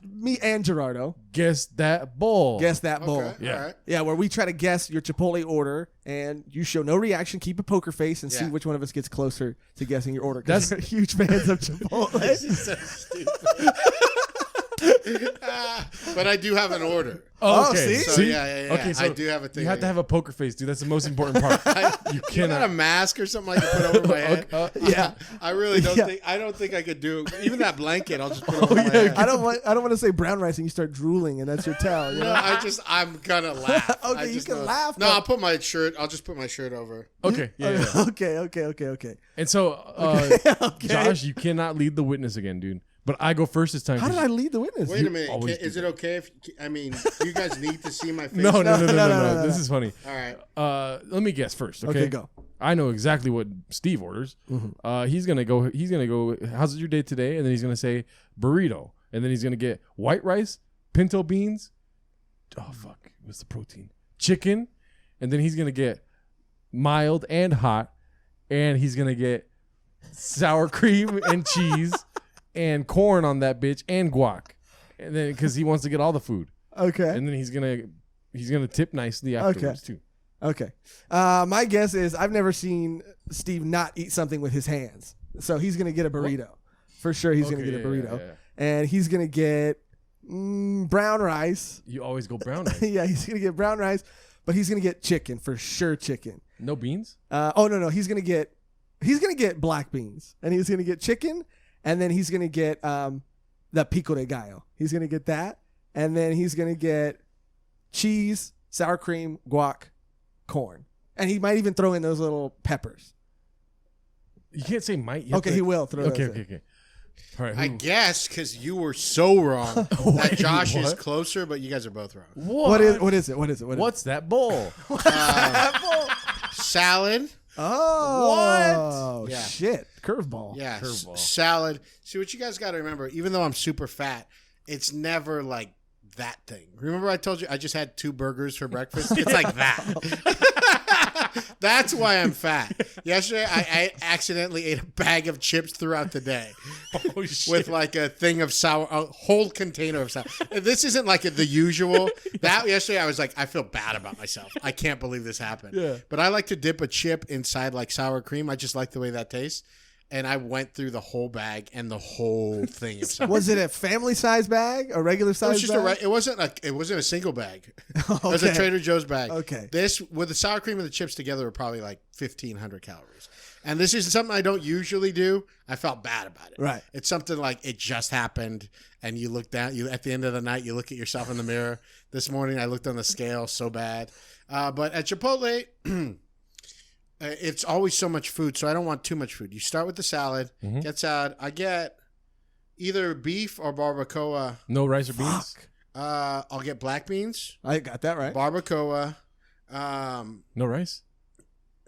me and Gerardo Guess that bowl. guess that bowl. Okay. Yeah. All right. Yeah, where we try to guess your Chipotle order, and you show no reaction, keep a poker face, and see Yeah. which one of us gets closer to guessing your order. That's- That's huge fans of Chipotle. This is so stupid. But I do have an order. Oh, see? So, yeah. Okay, so I do have a thing. You have to have a poker face, dude. That's the most important part. You Got cannot. a mask or something I can put over my head. Yeah. I really don't think. I don't think I could do even that blanket. I'll just put over my head. I don't want to say brown rice and you start drooling and that's your tell. You know? No, I'm gonna laugh. Okay, you can laugh. No, I'll put my shirt. I'll just put my shirt over. Okay. Yeah. Okay. And so, Josh, you cannot lead the witness again, dude. But I go first this time. How did I lead the witness? Wait a minute. Is it okay if do you guys need to see my face? No. This is funny. All right. Let me guess first. Okay, go. I know exactly what Steve orders. Mm-hmm. He's gonna go. How's your day today? And then he's gonna say burrito. And then he's gonna get white rice, pinto beans. Oh fuck, what's the protein? Chicken. And then he's gonna get mild and hot. And he's gonna get sour cream and cheese and corn on that bitch and guac. And then because he wants to get all the food. Okay. And then he's gonna tip nicely afterwards too. Okay. My guess is I've never seen Steve not eat something with his hands. So he's going to get a burrito. For sure he's going to get a burrito. Yeah. And he's going to get brown rice. You always go brown rice. Yeah, he's going to get brown rice. But he's going to get chicken. For sure chicken. No beans? No. He's going to get black beans. And he's going to get chicken. And then he's going to get the pico de gallo. He's going to get that. And then he's going to get cheese, sour cream, guac, corn. And he might even throw in those little peppers. You can't say might. Okay, he will throw those in. Okay. All right. I guess because you were so wrong that Josh is closer, but you guys are both wrong. What is it? What's that bowl? Salad. Oh. What? Yeah. Shit. Curveball. Yeah. Curveball. Salad. See, what you guys got to remember, even though I'm super fat, it's never like that thing. Remember I told you I just had 2 burgers for breakfast? It's like that. That's why I'm fat. Yesterday, I accidentally ate a bag of chips throughout the day. Oh, shit. With like a thing of a whole container of sour. This isn't like the usual. That yesterday, I was like, I feel bad about myself. I can't believe this happened. Yeah. But I like to dip a chip inside like sour cream. I just like the way that tastes. And I went through the whole bag and the whole thing of sour. Was it a family size bag? A regular size bag? It wasn't a single bag. It was a Trader Joe's bag. Okay. This with the sour cream and the chips together were probably like 1,500 calories. And this is something I don't usually do. I felt bad about it. Right. It's something like it just happened, and you look down. You at the end of the night, you look at yourself in the mirror. This morning, I looked on the scale, so bad. But at Chipotle. It's always so much food, so I don't want too much food. You start with the salad. Get salad. I get either beef or barbacoa. No rice or beans? I'll get black beans. I got that right. Barbacoa. No rice?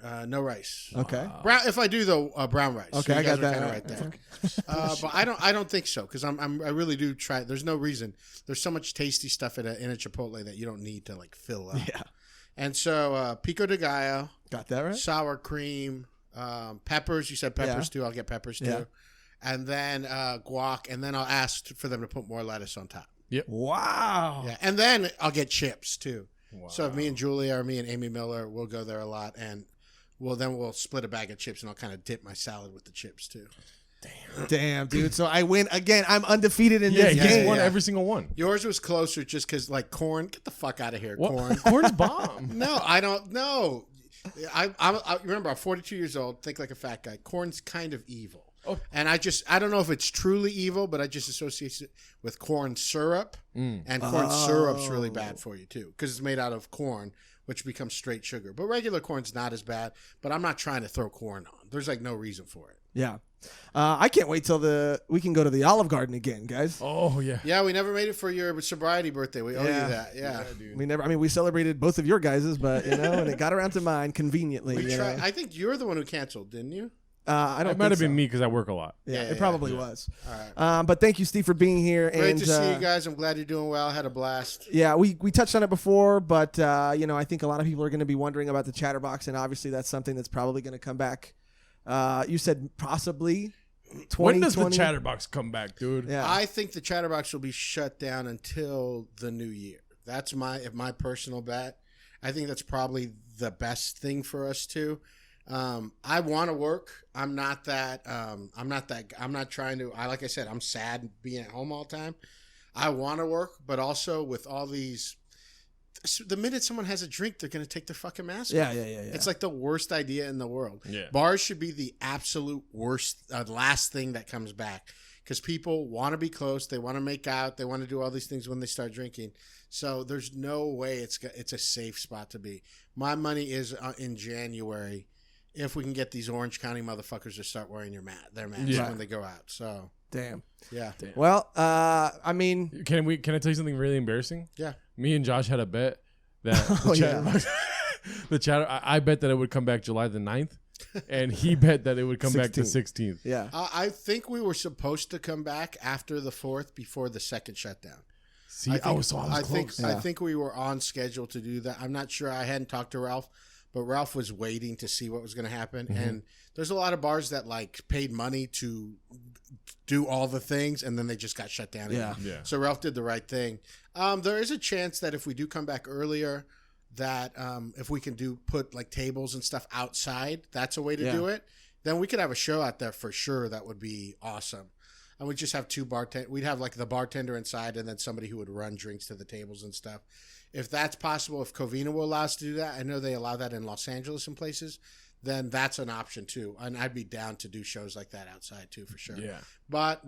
No rice. Okay. Brown. If I do though, brown rice. Okay, so I got that kinda right there. But I don't think so because I really do try. There's no reason. There's so much tasty stuff in a Chipotle that you don't need to like fill up. Yeah. And so pico de gallo. Got that right. Sour cream, peppers. You said peppers too. I'll get peppers too. Yeah. And then guac, and then I'll ask for them to put more lettuce on top. Yep. Wow. Yeah, and then I'll get chips too. Wow. So if me and Julia or me and Amy Miller, we'll go there a lot, and we'll split a bag of chips, and I'll kind of dip my salad with the chips too. Damn, dude. So I win again. I'm undefeated in this he game. won every single one. Yours was closer just because, like, corn. Get the fuck out of here, corn. Corn's bomb. No, I don't know. I remember I'm 42 years old. Think like a fat guy. Corn's kind of evil. Oh. And I don't know if it's truly evil, but I just associate it with corn syrup. And corn syrup's really bad for you too because it's made out of corn, which becomes straight sugar. But regular corn's not as bad. But I'm not trying to throw corn on. There's like no reason for it. Yeah. I can't wait till we can go to the Olive Garden again, guys. Oh, yeah. Yeah, we never made it for your sobriety birthday. We owe you that. Yeah. Dude. We celebrated both of your guys's, but and it got around to mine conveniently. I think you're the one who canceled, didn't you? I don't. It might have been me because I work a lot. Yeah, it probably was. All right. But thank you, Steve, for being here. Great to see you guys. I'm glad you're doing well. Had a blast. Yeah, we touched on it before, but I think a lot of people are going to be wondering about the Chatterbox, and obviously that's something that's probably going to come back. You said possibly 2020. When does the Chatterbox come back, dude? Yeah. I think the Chatterbox will be shut down until the new year. That's my personal bet. I think that's probably the best thing for us too. I want to work. I'm not trying to. Like I said, I'm sad being at home all the time. I want to work, but also with all these, the minute someone has a drink, they're going to take their fucking mask off. Yeah. It's like the worst idea in the world. Yeah. Bars should be the absolute worst, last thing that comes back. Because people want to be close, they want to make out, they want to do all these things when they start drinking. So there's no way it's a safe spot to be. My money is in January if we can get these Orange County motherfuckers to start wearing their masks when they go out. So damn. Yeah. Damn. Well, I mean, can I tell you something really embarrassing? Yeah. Me and Josh had a bet that the chatter. I bet that it would come back July the 9th. And he bet that it would come back the 16th. Yeah. I think we were supposed to come back after the 4th before the second shutdown. See, I was close. I think we were on schedule to do that. I'm not sure. I hadn't talked to Ralph, but Ralph was waiting to see what was going to happen. Mm-hmm. And there's a lot of bars that like paid money to do all the things, and then they just got shut down. Yeah. So Ralph did the right thing. There is a chance that if we do come back earlier, that if we can put like tables and stuff outside, that's a way to do it. Then we could have a show out there for sure. That would be awesome. And we just have two bartenders. We'd have like the bartender inside and then somebody who would run drinks to the tables and stuff. If that's possible, if Covina will allow us to do that, I know they allow that in Los Angeles and places, then that's an option too. And I'd be down to do shows like that outside too, for sure. Yeah. But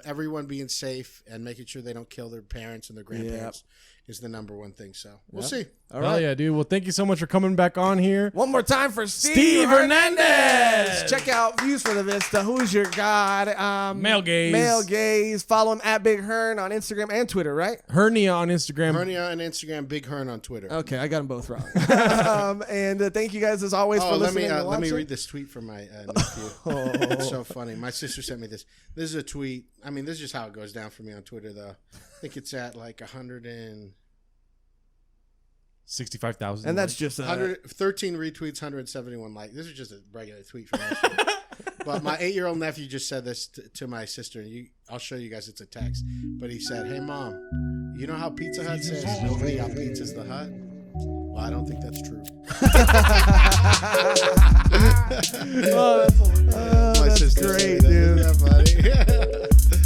everyone being safe and making sure they don't kill their parents and their grandparents is the number one thing. So we'll see. All right. Yeah, dude. Well, thank you so much for coming back on here. One more time for Steve Hernandez. Check out Views for the Vista. Who's your god? Male gaze. Male gaze. Follow him at Big Hern on Instagram and Twitter, right? Hernia on Instagram. Hernia on Instagram. Big Hern on Twitter. Okay, I got them both wrong. And thank you guys as always for listening. Let me read this tweet from my nephew. It's so funny. My sister sent me this. This is a tweet. I mean, this is just how it goes down for me on Twitter, though. I think it's at like 165,000. And that's just 13 retweets, 171 likes. This is just a regular tweet from my sister. But my 8-year-old nephew just said this to my sister. I'll show you guys. It's a text. But he said, "Hey, Mom, you know how Pizza Hut says nobody out pizzas the Hut? Well, I don't think that's true." That's great, dude. Isn't that funny?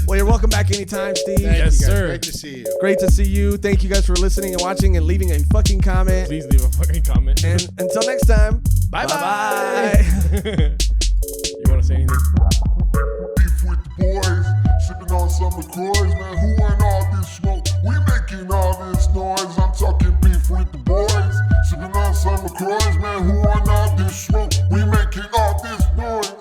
Well, you're welcome back anytime, Steve. Yes, sir. Great to see you. Great to see you. Thank you guys for listening and watching and leaving a fucking comment. Please leave a fucking comment. And until next time, bye-bye. You want to say anything? Beef with the boys, sipping on some LaCroix, man. Who want all this smoke? We making all this noise. I'm talking beef with the boys, sipping on some LaCroix, man. Who want all this smoke? We making all this noise.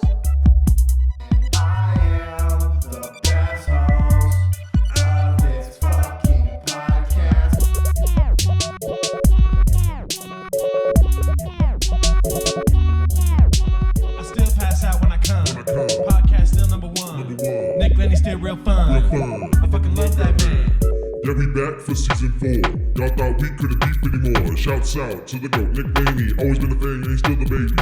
Podcast still number one. Nick Lenny still real fun. I fucking love that man. Yeah, we back for season 4. Y'all thought we couldn't beef anymore. Shouts out to the GOAT, Nick Laney. Always been a thing and he's still the baby.